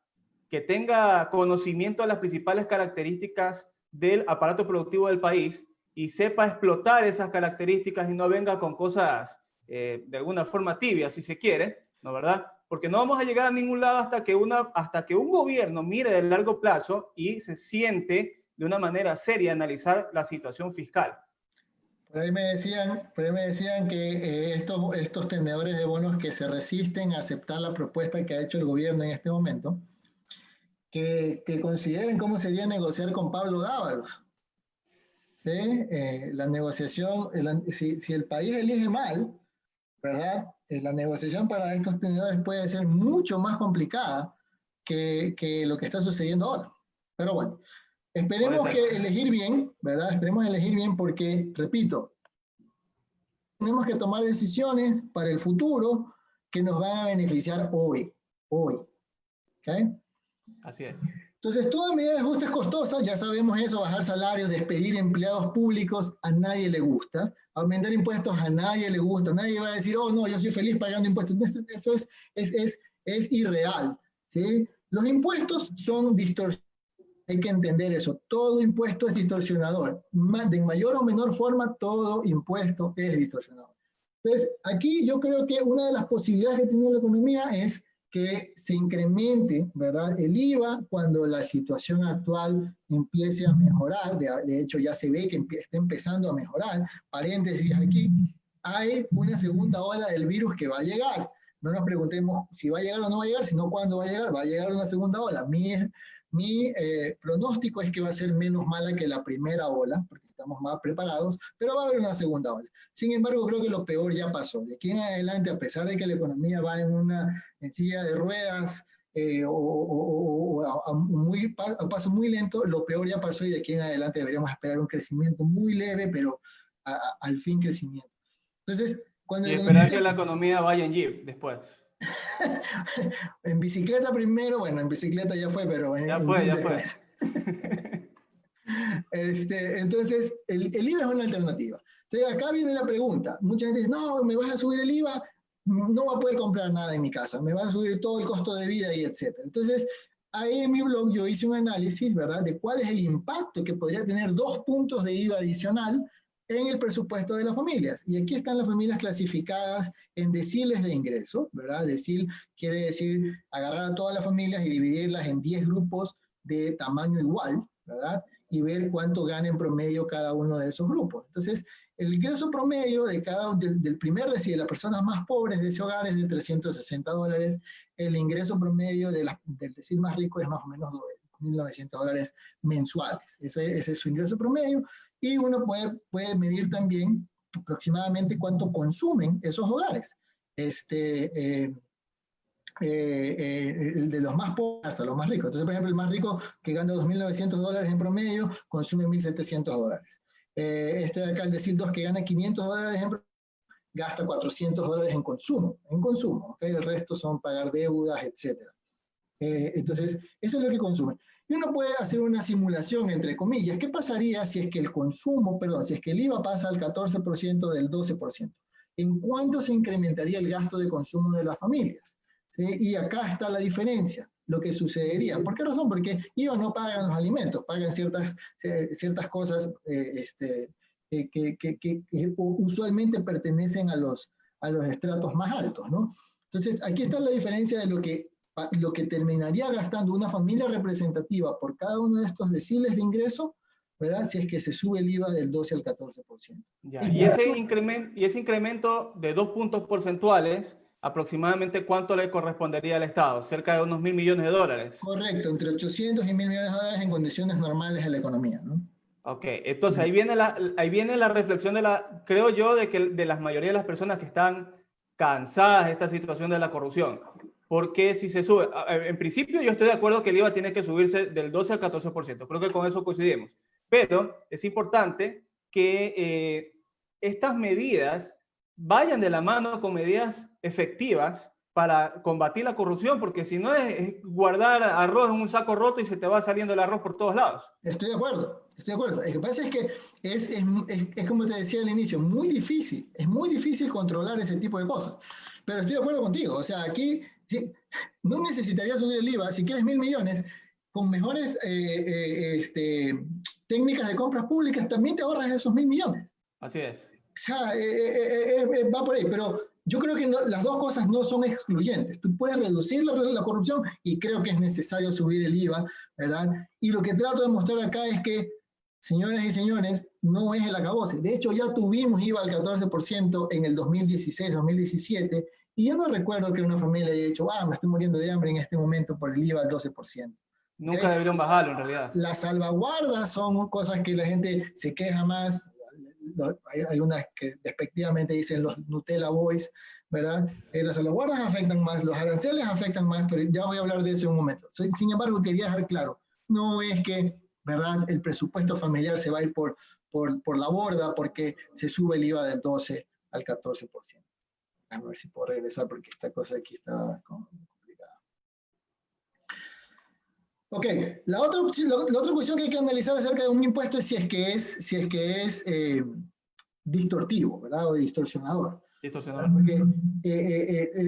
que tenga conocimiento de las principales características del aparato productivo del país y sepa explotar esas características y no venga con cosas de alguna forma tibias, si se quiere, ¿no verdad? Porque no vamos a llegar a ningún lado hasta que un gobierno mire de largo plazo y se siente de una manera seria analizar la situación fiscal. Por ahí me decían que estos tenedores de bonos que se resisten a aceptar la propuesta que ha hecho el gobierno en este momento, que consideren cómo sería negociar con Pablo Dávalos. ¿Sí? La negociación, si el país elige mal, ¿verdad? La negociación para estos tenedores puede ser mucho más complicada que lo que está sucediendo ahora. Pero bueno, esperemos que elegir bien, ¿verdad? Esperemos elegir bien porque, repito, tenemos que tomar decisiones para el futuro que nos van a beneficiar hoy. ¿Ok? Así es. Entonces, toda medida de ajuste es costosa, ya sabemos eso, bajar salarios, despedir empleados públicos, a nadie le gusta, aumentar impuestos a nadie le gusta, nadie va a decir, oh no, yo soy feliz pagando impuestos, eso es irreal, ¿sí? Los impuestos son distorsionados, hay que entender eso, todo impuesto es distorsionador, de mayor o menor forma, todo impuesto es distorsionador. Entonces, aquí yo creo que una de las posibilidades que tiene la economía es que se incremente, ¿verdad?, el IVA cuando la situación actual empiece a mejorar. De hecho, ya se ve que está empezando a mejorar. Paréntesis aquí, hay una segunda ola del virus que va a llegar. No nos preguntemos si va a llegar o no va a llegar, sino cuándo va a llegar. Va a llegar una segunda ola. Mi pronóstico es que va a ser menos mala que la primera ola, porque estamos más preparados, pero va a haber una segunda ola. Sin embargo, creo que lo peor ya pasó. De aquí en adelante, a pesar de que la economía va en silla de ruedas a paso muy lento, lo peor ya pasó y de aquí en adelante deberíamos esperar un crecimiento muy leve, pero al fin crecimiento. Entonces, y esperar que la economía vaya en jeep después. En bicicleta primero, bueno, en bicicleta ya fue, pero ya fue. Entonces, el IVA es una alternativa. Entonces, acá viene la pregunta. Mucha gente dice, no, me vas a subir el IVA, no va a poder comprar nada en mi casa, me va a subir todo el costo de vida y etcétera. Entonces, ahí en mi blog yo hice un análisis, ¿verdad?, de cuál es el impacto que podría tener 2 puntos de IVA adicional en el presupuesto de las familias. Y aquí están las familias clasificadas en deciles de ingreso, ¿verdad? Decil quiere decir agarrar a todas las familias y dividirlas en 10 grupos de tamaño igual, ¿verdad? Y ver cuánto gana en promedio cada uno de esos grupos. Entonces, el ingreso promedio del primer decil, de las personas más pobres de ese hogar es de $360. El ingreso promedio del decil más rico es más o menos $1.900 mensuales. Ese es su ingreso promedio. Y uno puede medir también aproximadamente cuánto consumen esos hogares. El de los más pobres hasta los más ricos. Entonces, por ejemplo, el más rico que gana $2.900 en promedio, consume $1.700. Este de acá, el decil 2, que gana $500 en promedio, gasta $400 en consumo, ¿okay? El resto son pagar deudas, etc. Entonces, eso es lo que consume. Y uno puede hacer una simulación, entre comillas. ¿Qué pasaría si es que el consumo, perdón, si es que el IVA pasa al 14% del 12%? ¿En cuánto se incrementaría el gasto de consumo de las familias? ¿Sí? Y acá está la diferencia, lo que sucedería. ¿Por qué razón? Porque IVA no pagan los alimentos, pagan ciertas cosas que usualmente pertenecen a los estratos más altos, ¿no? Entonces, aquí está la diferencia de lo que terminaría gastando una familia representativa por cada uno de estos deciles de ingreso, ¿verdad? Si es que se sube el IVA del 12 al 14%. Ya, y ese incremento de 2 puntos porcentuales, aproximadamente ¿cuánto le correspondería al Estado? Cerca de unos $1.000 millones. Correcto, entre 800 y $1.000 millones en condiciones normales de la economía, ¿no? Ok, entonces ahí viene la reflexión creo yo, de la mayoría de las personas que están cansadas de esta situación de la corrupción. Porque si se sube, en principio yo estoy de acuerdo que el IVA tiene que subirse del 12 al 14%, creo que con eso coincidimos. Pero es importante que estas medidas vayan de la mano con medidas efectivas para combatir la corrupción, porque si no es guardar arroz en un saco roto y se te va saliendo el arroz por todos lados. Estoy de acuerdo, estoy de acuerdo. Lo que pasa es que es como te decía al inicio, es muy difícil controlar ese tipo de cosas. Pero estoy de acuerdo contigo, o sea, aquí no necesitaría subir el IVA, si quieres $1.000 millones, con mejores técnicas de compras públicas, también te ahorras esos $1.000 millones. Así es. O sea, va por ahí, pero yo creo que las dos cosas no son excluyentes. Tú puedes reducir la corrupción y creo que es necesario subir el IVA, ¿verdad? Y lo que trato de mostrar acá es que, señoras y señores, no es el acabose. De hecho, ya tuvimos IVA al 14% en el 2016, 2017, y yo no recuerdo que una familia haya dicho, me estoy muriendo de hambre en este momento por el IVA al 12%. Nunca deberían bajarlo, en realidad. Las salvaguardas son cosas que la gente se queja más. Hay unas que despectivamente dicen los Nutella Boys, ¿verdad? Las salvaguardas afectan más, los aranceles afectan más, pero ya voy a hablar de eso en un momento. Sin embargo, quería dejar claro, no es que, ¿verdad?, el presupuesto familiar se va a ir por la borda porque se sube el IVA del 12 al 14%. A ver si puedo regresar porque esta cosa aquí está complicada. Ok, la otra cuestión que hay que analizar acerca de un impuesto es si es que es distortivo, ¿verdad? O distorsionador. Porque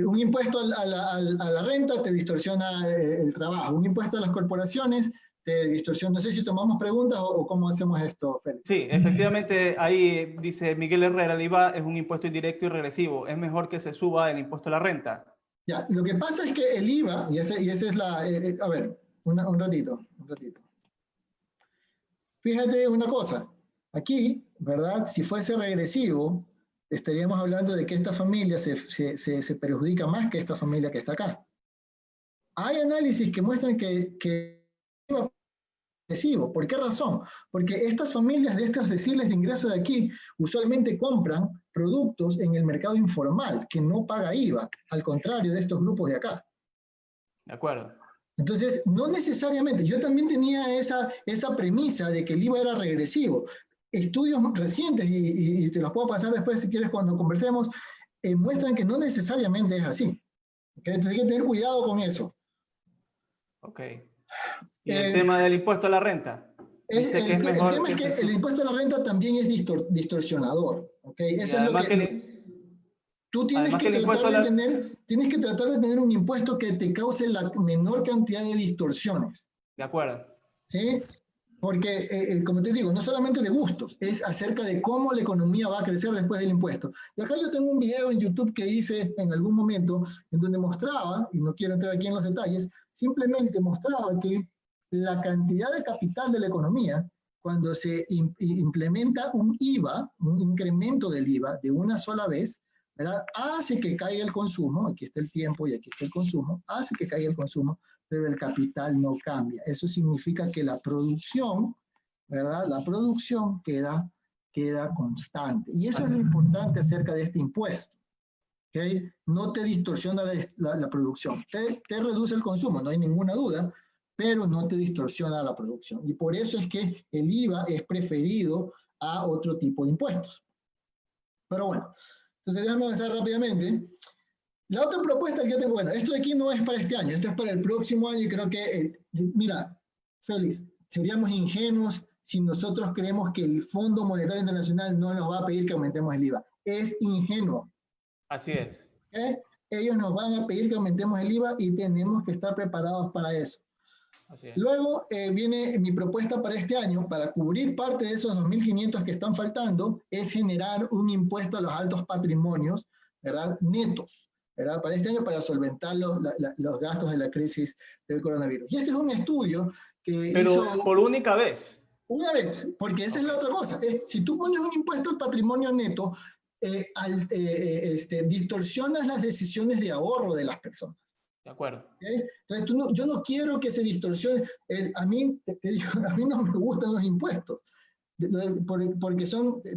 un impuesto a la renta te distorsiona el trabajo, un impuesto a las corporaciones te distorsiona. No sé si tomamos preguntas o cómo hacemos esto, Félix. Sí, efectivamente, ahí dice Miguel Herrera, el IVA es un impuesto indirecto y regresivo. Es mejor que se suba el impuesto a la renta. Ya, lo que pasa es que el IVA, y esa es la... a ver, un ratito. Fíjate una cosa, aquí, ¿verdad? Si fuese regresivo, estaríamos hablando de que esta familia se perjudica más que esta familia que está acá. Hay análisis que muestran que IVA es regresivo. ¿Por qué razón? Porque estas familias de estos deciles de ingreso de aquí usualmente compran productos en el mercado informal que no paga IVA, al contrario de estos grupos de acá. De acuerdo. Entonces, no necesariamente, yo también tenía esa premisa de que el IVA era regresivo. Estudios recientes, y te los puedo pasar después si quieres cuando conversemos, muestran que no necesariamente es así. ¿Okay? Entonces hay que tener cuidado con eso. Ok. ¿Y el tema del impuesto a la renta? El tema es que el impuesto a la renta también es distorsionador. ¿Okay? Eso es lo que... Tú tienes que tratar de tener un impuesto que te cause la menor cantidad de distorsiones. De acuerdo. ¿Sí? Porque, como te digo, no solamente de gustos, es acerca de cómo la economía va a crecer después del impuesto. Y acá yo tengo un video en YouTube que hice en algún momento, en donde mostraba, y no quiero entrar aquí en los detalles, simplemente mostraba que la cantidad de capital de la economía, cuando se implementa un IVA, un incremento del IVA de una sola vez, ¿verdad?, hace que caiga el consumo, aquí está el tiempo y aquí está el consumo, hace que caiga el consumo, pero el capital no cambia. Eso significa que la producción, ¿verdad?, la producción queda constante. Y eso es lo importante acerca de este impuesto. ¿Okay? No te distorsiona la producción, te reduce el consumo, no hay ninguna duda, pero no te distorsiona la producción. Y por eso es que el IVA es preferido a otro tipo de impuestos. Pero bueno, entonces déjame avanzar rápidamente. La otra propuesta que yo tengo, bueno, esto de aquí no es para este año, esto es para el próximo año y creo que, mira, Félix, seríamos ingenuos si nosotros creemos que el Fondo Monetario Internacional no nos va a pedir que aumentemos el IVA. Es ingenuo. Así es. ¿Okay? Ellos nos van a pedir que aumentemos el IVA y tenemos que estar preparados para eso. Así es. Luego viene mi propuesta para este año, para cubrir parte de esos 2.500 que están faltando, es generar un impuesto a los altos patrimonios, ¿verdad? Netos, ¿verdad? Para este año, para solventar los gastos de la crisis del coronavirus. Y este es un estudio que Pero por única vez. Una vez, porque esa es la otra cosa. Si tú pones un impuesto al patrimonio neto, distorsionas las decisiones de ahorro de las personas. De acuerdo. ¿Okay? Entonces, yo no quiero que se distorsione. A mí no me gustan los impuestos, porque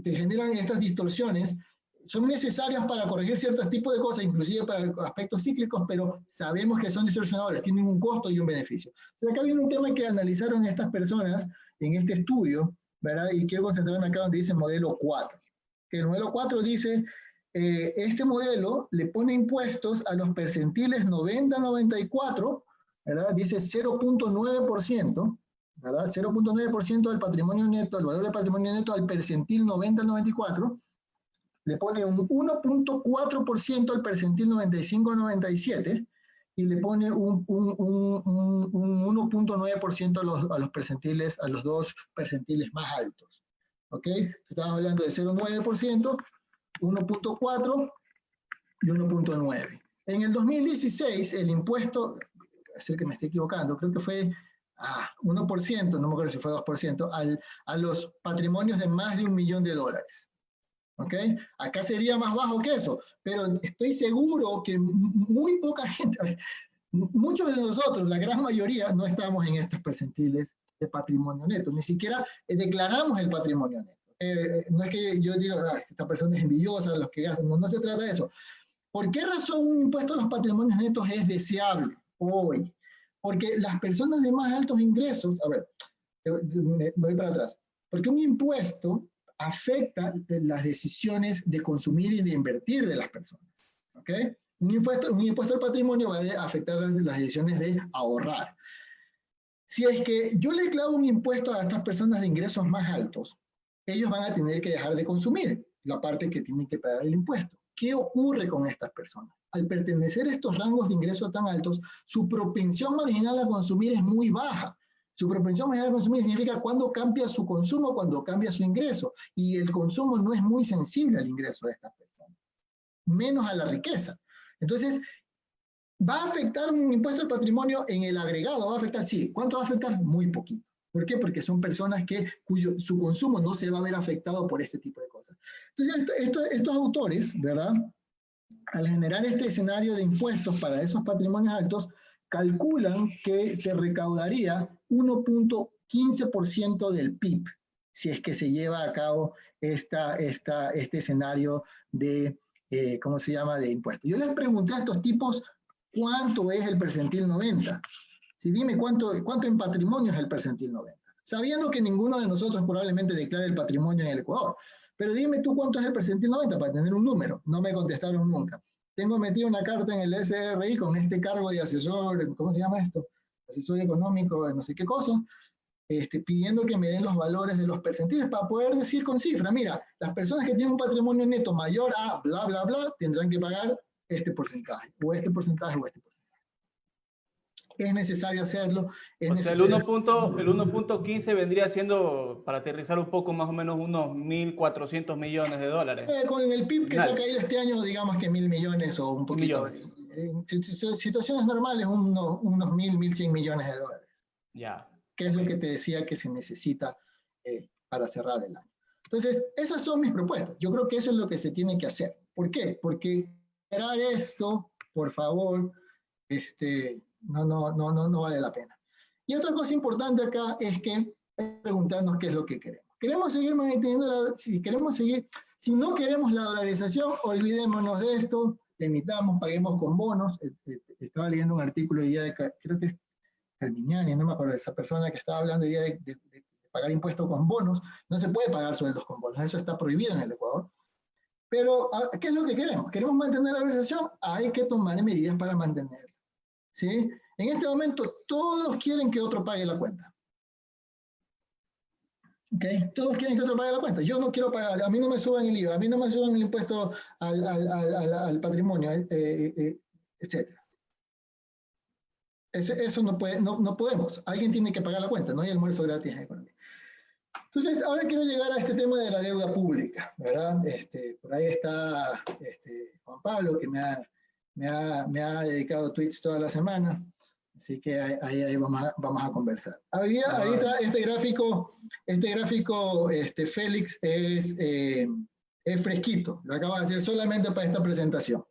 te generan estas distorsiones. Son necesarias para corregir ciertos tipos de cosas, inclusive para aspectos cíclicos, pero sabemos que son distorsionadores, tienen un costo y un beneficio. Entonces, acá viene un tema que analizaron estas personas en este estudio, ¿verdad? Y quiero concentrarme acá donde dice modelo 4. Que el modelo 4 dice, este modelo le pone impuestos a los percentiles 90-94, ¿verdad? Dice 0.9%, ¿verdad? 0.9% del patrimonio neto, el valor del patrimonio neto al percentil 90-94, le pone un 1.4% al percentil 95-97 y le pone un 1.9% a los percentiles, a los dos percentiles más altos. ¿Ok? Estamos hablando de 0.9%, 1.4 y 1.9. En el 2016, el impuesto, es el que me estoy equivocando, creo que fue 1%, no me acuerdo si fue 2%, a los patrimonios de más de $1 millón. ¿Ok? Acá sería más bajo que eso, pero estoy seguro que muy poca gente, muchos de nosotros, la gran mayoría, no estamos en estos percentiles de patrimonio neto, ni siquiera declaramos el patrimonio neto. No es que yo diga, esta persona es envidiosa, los que gastan, no se trata de eso. ¿Por qué razón un impuesto a los patrimonios netos es deseable hoy? Porque las personas de más altos ingresos, a ver, voy para atrás, porque un impuesto afecta las decisiones de consumir y de invertir de las personas. ¿Ok? Un impuesto al patrimonio va a afectar las decisiones de ahorrar. Si es que yo le clavo un impuesto a estas personas de ingresos más altos, ellos van a tener que dejar de consumir la parte que tienen que pagar el impuesto. ¿Qué ocurre con estas personas? Al pertenecer a estos rangos de ingresos tan altos, su propensión marginal a consumir es muy baja. Su propensión marginal a consumir significa cuando cambia su consumo, cuando cambia su ingreso. Y el consumo no es muy sensible al ingreso de estas personas, menos a la riqueza. Entonces, ¿va a afectar un impuesto al patrimonio en el agregado? ¿Va a afectar? Sí. ¿Cuánto va a afectar? Muy poquito. ¿Por qué? Porque son personas su consumo no se va a ver afectado por este tipo de cosas. Entonces, estos autores, ¿verdad? Al generar este escenario de impuestos para esos patrimonios altos, calculan que se recaudaría 1.15% del PIB si es que se lleva a cabo este escenario de, ¿cómo se llama?, de impuestos. Yo les pregunté a estos tipos cuánto es el percentil 90. Si dime cuánto en patrimonio es el percentil 90. Sabiendo que ninguno de nosotros probablemente declare el patrimonio en el Ecuador. Pero dime tú cuánto es el percentil 90 para tener un número. No me contestaron nunca. Tengo metido una carta en el SRI con este cargo de asesor, ¿cómo se llama esto? Asesor económico de no sé qué cosa, pidiendo que me den los valores de los percentiles para poder decir con cifra, mira, las personas que tienen un patrimonio neto mayor a bla, bla, bla, tendrán que pagar este porcentaje, o este porcentaje, o este porcentaje. Es necesario hacerlo. O sea, el 1.15 vendría siendo, para aterrizar un poco, más o menos unos 1.400 millones de dólares. Con el PIB que se ha caído este año, digamos que 1.000 millones o un poquito. En situaciones normales, unos 1.100 millones de dólares. Ya. Que es lo que te decía que se necesita para cerrar el año. Entonces, esas son mis propuestas. Yo creo que eso es lo que se tiene que hacer. ¿Por qué? Porque cerrar esto, por favor, no vale la pena. Y otra cosa importante acá es que preguntarnos qué es lo que queremos. ¿Queremos seguir manteniendo si no queremos la dolarización, olvidémonos de esto, limitamos, paguemos con bonos? Estaba leyendo un artículo hoy día creo que es Carmiñani, no me acuerdo de esa persona que estaba hablando hoy día de pagar impuestos con bonos. No se puede pagar sueldos con bonos, eso está prohibido en el Ecuador. Pero, ¿qué es lo que queremos? ¿Queremos mantener la dolarización? Hay que tomar medidas para mantenerla. ¿Sí? En este momento todos quieren que otro pague la cuenta. ¿Okay? Todos quieren que otro pague la cuenta. Yo no quiero pagar, a mí no me suban el IVA, a mí no me suban el impuesto al patrimonio, etc. Eso no, no podemos. Alguien tiene que pagar la cuenta, no hay almuerzo gratis en economía. Entonces, ahora quiero llegar a este tema de la deuda pública, ¿verdad? Por ahí está Juan Pablo, que me ha dedicado tweets toda la semana, así que ahí vamos a conversar. Ahorita este gráfico, Félix, es fresquito, lo acabo de hacer solamente para esta presentación.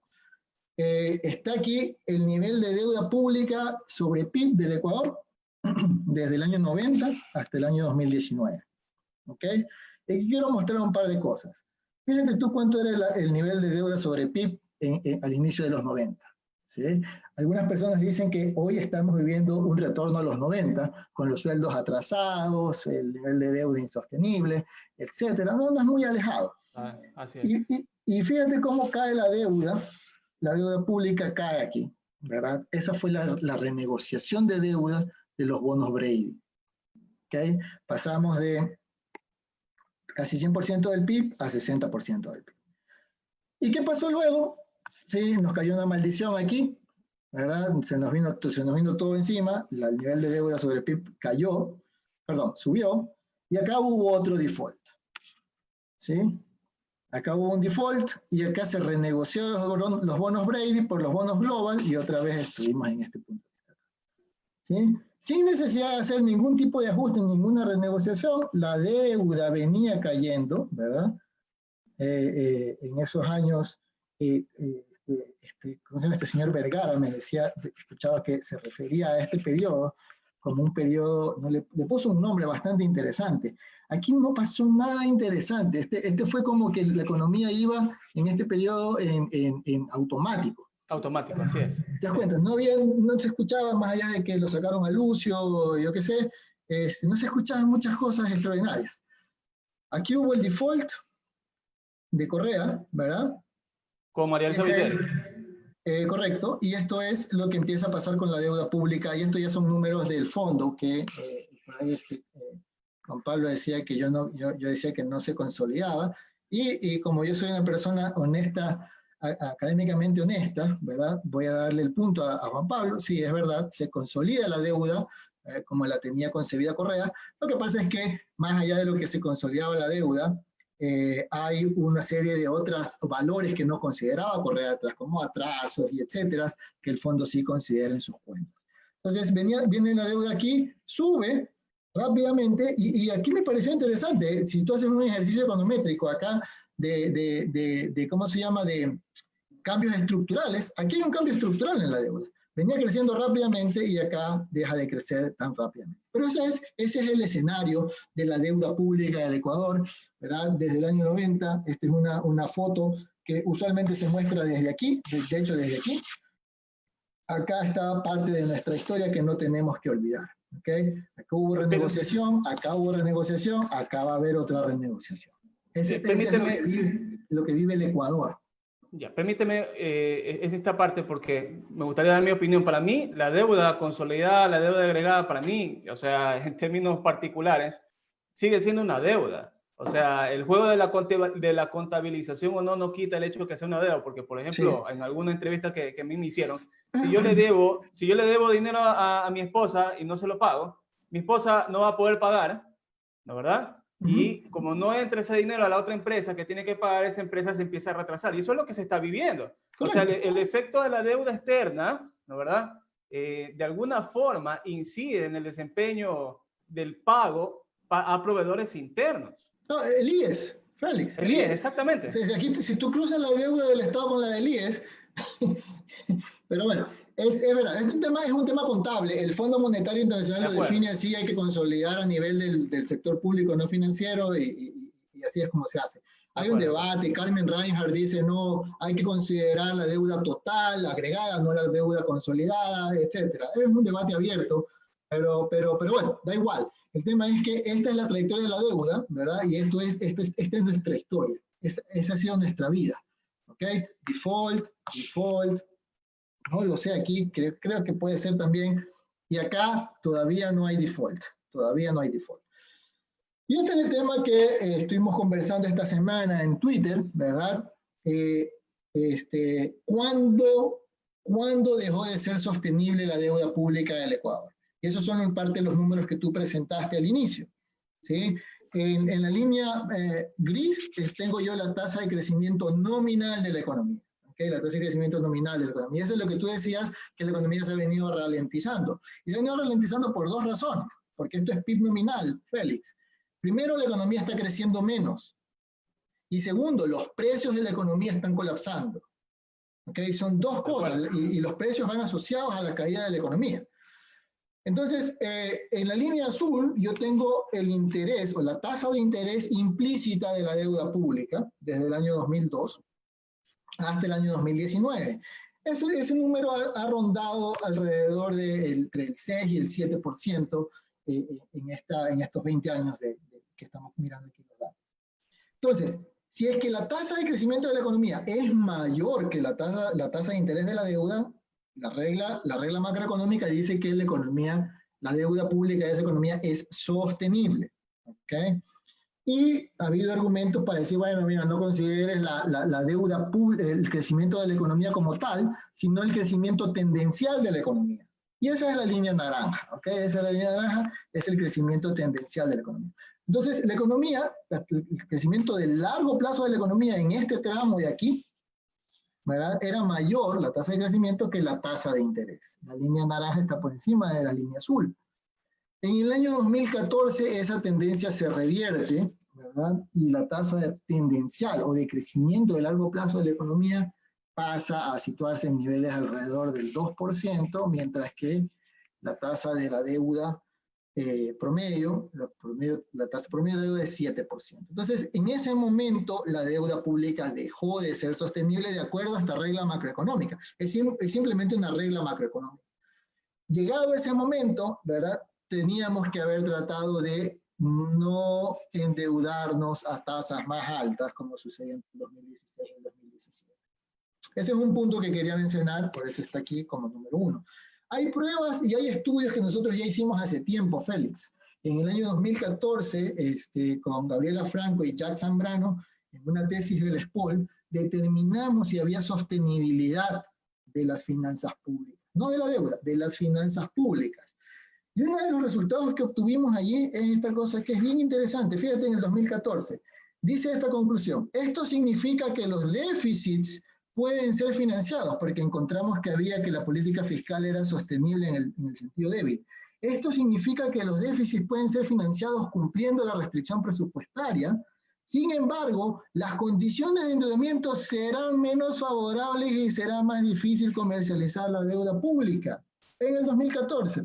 Está aquí el nivel de deuda pública sobre PIB del Ecuador desde el año 90 hasta el año 2019. ¿Ok? Y quiero mostrar un par de cosas. Fíjate tú cuánto era el nivel de deuda sobre PIB al inicio de los 90. ¿Sí? Algunas personas dicen que hoy estamos viviendo un retorno a los 90, con los sueldos atrasados, el nivel de deuda insostenible, etc. No, no es muy alejado. Así es. Y fíjate cómo cae la deuda pública cae aquí, ¿verdad? Esa fue la renegociación de deuda de los bonos Brady. ¿Okay? Pasamos de casi 100% del PIB a 60% del PIB. ¿Y qué pasó luego? Sí, nos cayó una maldición aquí, ¿verdad? Se nos vino todo encima, el nivel de deuda sobre el PIB subió, y acá hubo otro default. ¿Sí? Acá hubo un default y acá se renegoció los bonos Brady por los bonos Global y otra vez estuvimos en este punto. ¿Sí? Sin necesidad de hacer ningún tipo de ajuste, ninguna renegociación, la deuda venía cayendo, ¿verdad? En esos años, ¿cómo se llama este señor Vergara? Me decía, escuchaba que se refería a este periodo como un periodo, no, le puso un nombre bastante interesante. Aquí no pasó nada interesante. Este fue como que la economía iba en este periodo en automático. Automático, así es. ¿Te das cuenta? No se escuchaba, más allá de que lo sacaron a Lucio, yo qué sé, no se escuchaban muchas cosas extraordinarias. Aquí hubo el default de Correa, ¿verdad? Con María Elsa Viteri. Correcto, y esto es lo que empieza a pasar con la deuda pública, y esto ya son números del fondo, que por ahí Juan Pablo decía que yo decía que no se consolidaba, y como yo soy una persona honesta, académicamente honesta, ¿verdad? Voy a darle el punto a Juan Pablo, sí, es verdad, se consolida la deuda, como la tenía concebida Correa. Lo que pasa es que, más allá de lo que se consolidaba la deuda, hay una serie de otros valores que no consideraba Correa atrás, como atrasos y etcétera, que el fondo sí considera en sus cuentas. Entonces, viene la deuda aquí, sube rápidamente, y aquí me pareció interesante, si tú haces un ejercicio econométrico acá ¿cómo se llama?, de cambios estructurales, aquí hay un cambio estructural en la deuda. Venía creciendo rápidamente y acá deja de crecer tan rápidamente. Pero ese es el escenario de la deuda pública del Ecuador, ¿verdad? Desde el año 90, esta es una foto que usualmente se muestra desde aquí, de hecho desde aquí. Acá está parte de nuestra historia que no tenemos que olvidar. ¿Okay? Acá hubo renegociación, acá va a haber otra renegociación. Ese es lo que vive el Ecuador. Ya, permíteme, es esta parte porque me gustaría dar mi opinión. Para mí, la deuda consolidada, la deuda agregada, para mí, o sea, en términos particulares, sigue siendo una deuda. O sea, el juego de la contabilización o no quita el hecho de que sea una deuda, porque, por ejemplo, sí, en alguna entrevista que a mí me hicieron, si yo le debo dinero a mi esposa y no se lo pago, mi esposa no va a poder pagar, ¿no, verdad? Y como no entra ese dinero a la otra empresa que tiene que pagar, esa empresa se empieza a retrasar. Y eso es lo que se está viviendo. O sea, el efecto de la deuda externa, ¿no, verdad? De alguna forma incide en el desempeño del pago a proveedores internos. No, el IES, Félix. El IES, exactamente. Aquí, si tú cruzas la deuda del Estado con la del IES, pero bueno, es verdad, es un tema contable. El Fondo Monetario Internacional lo define así, hay que consolidar a nivel del sector público no financiero y así es como se hace. Hay un debate, Carmen Reinhardt dice, no, hay que considerar la deuda total, agregada, no la deuda consolidada, etcétera. Es un debate abierto, pero bueno, da igual. El tema es que esta es la trayectoria de la deuda, ¿verdad? Y esta es nuestra historia. Esa ha sido nuestra vida. ¿Ok? Default, no lo sé aquí, creo que puede ser también. Y acá todavía no hay default. Y este es el tema que estuvimos conversando esta semana en Twitter, ¿verdad? ¿Cuándo dejó de ser sostenible la deuda pública del Ecuador? Y esos son en parte los números que tú presentaste al inicio, ¿sí? En la línea gris tengo yo la tasa de crecimiento nominal de la economía. ¿Okay? La tasa de crecimiento nominal de la economía. Eso es lo que tú decías, que la economía se ha venido ralentizando. Y se ha venido ralentizando por dos razones. Porque esto es PIB nominal, Félix. Primero, la economía está creciendo menos. Y segundo, los precios de la economía están colapsando. ¿Okay? Son dos cosas. Y los precios van asociados a la caída de la economía. Entonces, en la línea azul yo tengo el interés o la tasa de interés implícita de la deuda pública desde el año 2002 hasta el año 2019. Ese número ha rondado alrededor entre el 6 y el 7% en estos 20 años que estamos mirando aquí los datos. Entonces, si es que la tasa de crecimiento de la economía es mayor que la tasa de interés de la deuda, la regla macroeconómica dice que la deuda pública de esa economía es sostenible. ¿Okay? Y ha habido argumentos para decir, bueno, mira, no consideres la deuda pública, el crecimiento de la economía como tal, sino el crecimiento tendencial de la economía. Y esa es la línea naranja, ¿ok? Esa es la línea naranja, es el crecimiento tendencial de la economía. Entonces, la economía, el crecimiento de largo plazo de la economía en este tramo de aquí, ¿verdad? Era mayor la tasa de crecimiento que la tasa de interés. La línea naranja está por encima de la línea azul. En el año 2014 esa tendencia se revierte, ¿verdad? Y la tasa tendencial o de crecimiento de largo plazo de la economía pasa a situarse en niveles alrededor del 2%, mientras que la tasa de la deuda la tasa promedio de la deuda es 7%. Entonces, en ese momento, la deuda pública dejó de ser sostenible de acuerdo a esta regla macroeconómica. Es simplemente una regla macroeconómica. Llegado ese momento, ¿verdad? Teníamos que haber tratado de no endeudarnos a tasas más altas como sucedió en 2016 y 2017. Ese es un punto que quería mencionar, por eso está aquí como número 1. Hay pruebas y hay estudios que nosotros ya hicimos hace tiempo, Félix. En el año 2014, con Gabriela Franco y Jack Zambrano, en una tesis del SPOL, determinamos si había sostenibilidad de las finanzas públicas. No de la deuda, de las finanzas públicas. Y uno de los resultados que obtuvimos allí es esta cosa que es bien interesante. Fíjate, en el 2014, dice esta conclusión. Esto significa que los déficits pueden ser financiados, porque encontramos que la política fiscal era sostenible en el sentido débil. Esto significa que los déficits pueden ser financiados cumpliendo la restricción presupuestaria. Sin embargo, las condiciones de endeudamiento serán menos favorables y será más difícil comercializar la deuda pública. En el 2014.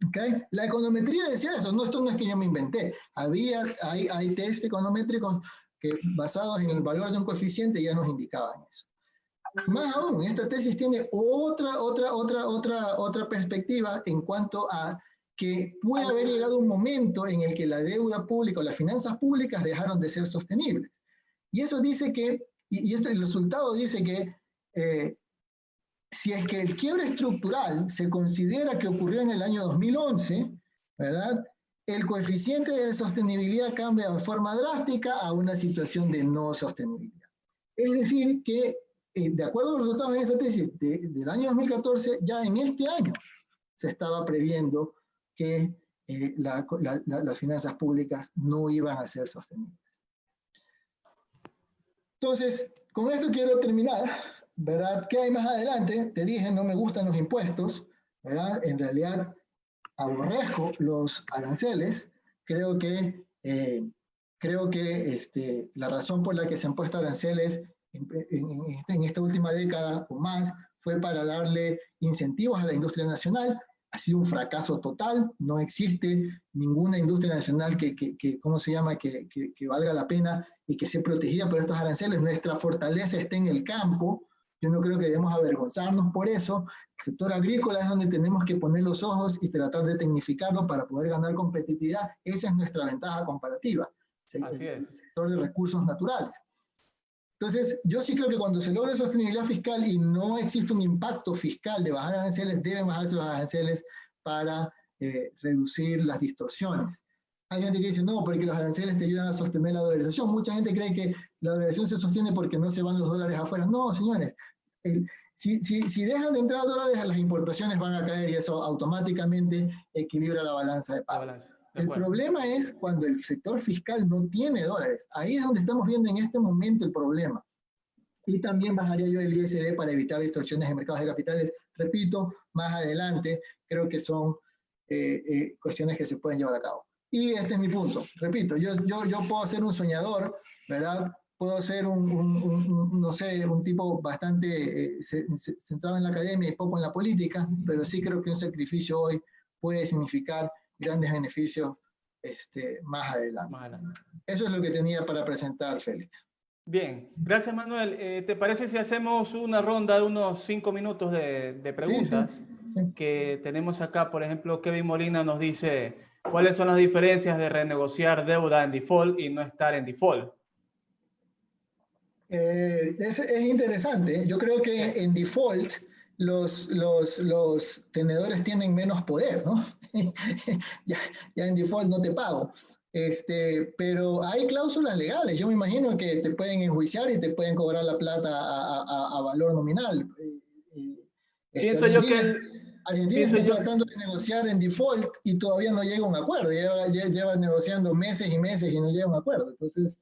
¿Okay? La econometría decía eso. No, esto no es que yo me inventé. Hay test econométricos que basados en el valor de un coeficiente ya nos indicaban eso. Más aún, esta tesis tiene otra perspectiva en cuanto a que puede haber llegado un momento en el que la deuda pública o las finanzas públicas dejaron de ser sostenibles. Y eso dice que, el resultado dice que si es que el quiebre estructural se considera que ocurrió en el año 2011, ¿verdad? El coeficiente de sostenibilidad cambia de forma drástica a una situación de no sostenibilidad. Es decir, que de acuerdo a los resultados de esa tesis del año 2014, ya en este año se estaba previendo que las finanzas públicas no iban a ser sostenibles. Entonces, con esto quiero terminar, ¿verdad? ¿Qué hay más adelante? Te dije, no me gustan los impuestos, ¿verdad? En realidad, aborrezco los aranceles. Creo que la razón por la que se han puesto aranceles en esta última década o más fue para darle incentivos a la industria nacional. Ha sido un fracaso total. No existe ninguna industria nacional que valga la pena y que sea protegida por estos aranceles. Nuestra fortaleza está en el campo. Yo no creo que debemos avergonzarnos por eso. El sector agrícola es donde tenemos que poner los ojos y tratar de tecnificarlo para poder ganar competitividad. Esa es nuestra ventaja comparativa. El sector de recursos naturales. Entonces, yo sí creo que cuando se logre sostenibilidad fiscal y no existe un impacto fiscal de bajar aranceles, deben bajarse los aranceles para reducir las distorsiones. Hay gente que dice, no, porque los aranceles te ayudan a sostener la dolarización. Mucha gente cree que la dolarización se sostiene porque no se van los dólares afuera. No, señores. Si dejan de entrar dólares, las importaciones van a caer y eso automáticamente equilibra la balanza de pago. El problema es cuando el sector fiscal no tiene dólares. Ahí es donde estamos viendo en este momento el problema. Y también bajaría yo el ISD para evitar distorsiones en mercados de capitales. Repito, más adelante creo que son cuestiones que se pueden llevar a cabo. Y este es mi punto. Repito, yo puedo ser un soñador, ¿verdad? Puedo ser no sé, un tipo bastante centrado en la academia y poco en la política, pero sí creo que un sacrificio hoy puede significar grandes beneficios más adelante. Eso es lo que tenía para presentar, Félix. Bien, gracias Manuel. ¿Te parece si hacemos una ronda de unos 5 minutos de preguntas? Sí. Que tenemos acá, por ejemplo, Kevin Molina nos dice, ¿cuáles son las diferencias de renegociar deuda en default y no estar en default? Es interesante. Yo creo que en default los tenedores tienen menos poder, ¿no? ya en default no te pago. Pero hay cláusulas legales. Yo me imagino que te pueden enjuiciar y te pueden cobrar la plata a valor nominal. Pienso yo que Argentina está tratando de negociar en default y todavía no llega a un acuerdo. Lleva negociando meses y meses y no llega a un acuerdo. Entonces,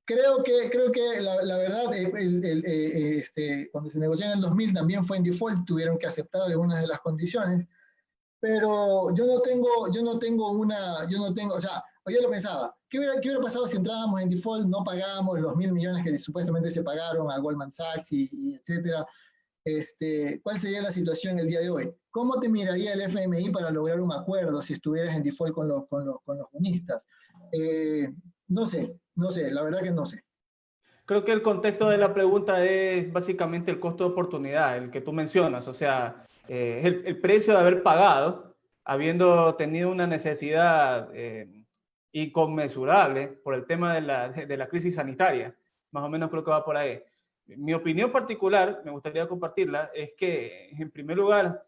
creo que la verdad, cuando se negoció en el 2000 también fue en default, tuvieron que aceptar algunas de las condiciones. Pero yo no tengo, o sea, yo lo pensaba, ¿qué hubiera pasado si entrábamos en default, no pagábamos los 1.000 millones que supuestamente se pagaron a Goldman Sachs y etcétera? ¿Cuál sería la situación el día de hoy? ¿Cómo te miraría el FMI para lograr un acuerdo si estuvieras en default con los bonistas? No sé, la verdad que no sé. Creo que el contexto de la pregunta es básicamente el costo de oportunidad, el que tú mencionas, o sea, el precio de haber pagado, habiendo tenido una necesidad inconmensurable por el tema de la crisis sanitaria. Más o menos creo que va por ahí. Mi opinión particular, me gustaría compartirla, es que en primer lugar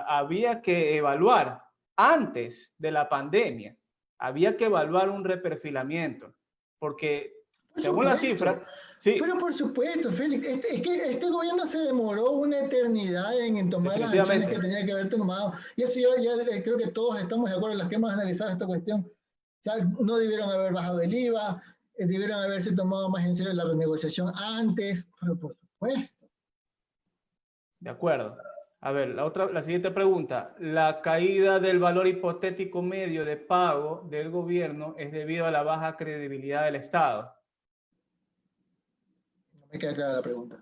había que evaluar antes de la pandemia, había que evaluar un reperfilamiento, porque según la cifra... Sí. Pero por supuesto, Félix, es que este gobierno se demoró una eternidad en tomar las acciones que tenía que haber tomado. Y eso ya creo que todos estamos de acuerdo, los que hemos analizado esta cuestión. O sea, no debieron haber bajado el IVA, debieron haberse tomado más en serio la renegociación antes, pero por supuesto. De acuerdo. A ver, la siguiente pregunta. ¿La caída del valor hipotético medio de pago del gobierno es debido a la baja credibilidad del Estado? No me queda clara la pregunta.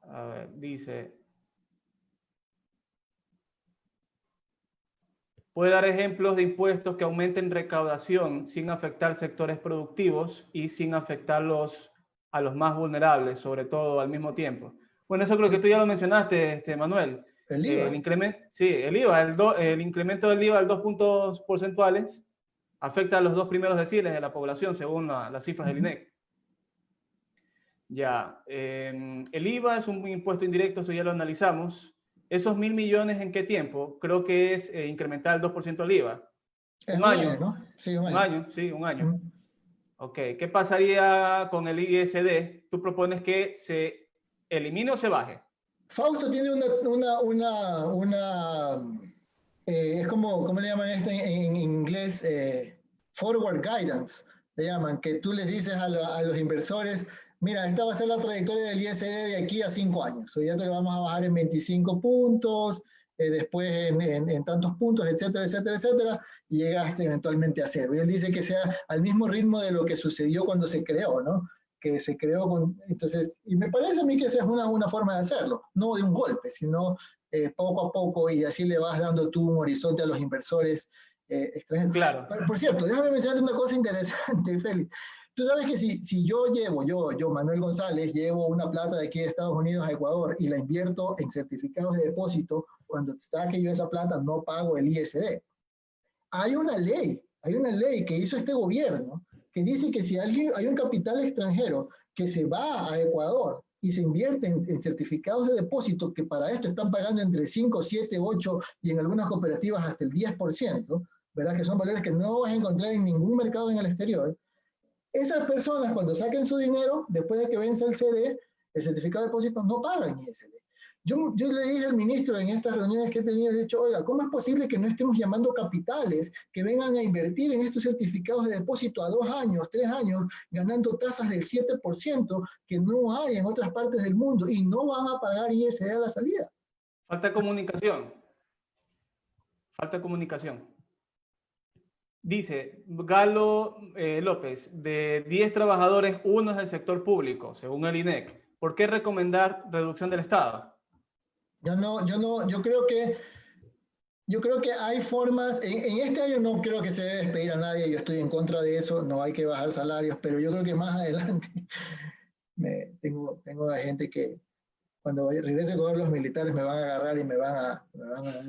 A ver, dice... Puede dar ejemplos de impuestos que aumenten recaudación sin afectar sectores productivos y sin afectarlos a los más vulnerables, sobre todo al mismo tiempo. Bueno, eso creo que tú ya lo mencionaste, Manuel. ¿El IVA? El incremento, sí, el IVA, el incremento del IVA al 2 puntos porcentuales afecta a los 2 primeros deciles de la población, según las cifras del INEC. Ya, el IVA es un impuesto indirecto, esto ya lo analizamos. ¿Esos 1.000 millones en qué tiempo? Creo que es incrementar el 2% del IVA. Un año, ¿no? Sí, un año. Sí, un año. Ok, ¿qué pasaría con el ISD? Tú propones que se elimine o se baje. Fausto tiene es como, ¿cómo le llaman en inglés? Forward guidance, le llaman, que tú les dices a los inversores, mira, esta va a ser la trayectoria del ISD de aquí a 5 años. O ya te lo vamos a bajar en 25 puntos, después en tantos puntos, etcétera, etcétera, etcétera, y llegas eventualmente a 0. Y él dice que sea al mismo ritmo de lo que sucedió cuando se creó, ¿no? Que se creó entonces, y me parece a mí que esa es una forma de hacerlo, no de un golpe, sino poco a poco, y así le vas dando tú un horizonte a los inversores extranjeros. Claro. Por cierto, déjame mencionarte una cosa interesante, Félix. Tú sabes que si yo Manuel González, llevo una plata de aquí de Estados Unidos a Ecuador y la invierto en certificados de depósito, cuando saque yo esa plata no pago el ISD. Hay una ley que hizo este gobierno que dice que si hay un capital extranjero que se va a Ecuador y se invierte en certificados de depósito, que para esto están pagando entre 5, 7, 8 y en algunas cooperativas hasta el 10%, ¿verdad? Que son valores que no vas a encontrar en ningún mercado en el exterior. Esas personas, cuando saquen su dinero, después de que vence el CD, el certificado de depósito, no pagan ISD. Yo le dije al ministro en estas reuniones que he tenido, he dicho, oiga, ¿cómo es posible que no estemos llamando capitales que vengan a invertir en estos certificados de depósito a 2 años, 3 años, ganando tasas del 7% que no hay en otras partes del mundo y no van a pagar ISD a la salida? Falta comunicación. Falta comunicación. Dice Galo López, de 10 trabajadores, uno es del sector público, según el INEC. ¿Por qué recomendar reducción del Estado? Yo creo que hay formas, en este año no creo que se debe despedir a nadie, yo estoy en contra de eso, no hay que bajar salarios, pero yo creo que más adelante tengo a gente que cuando regrese con los militares me van a agarrar y me van a dar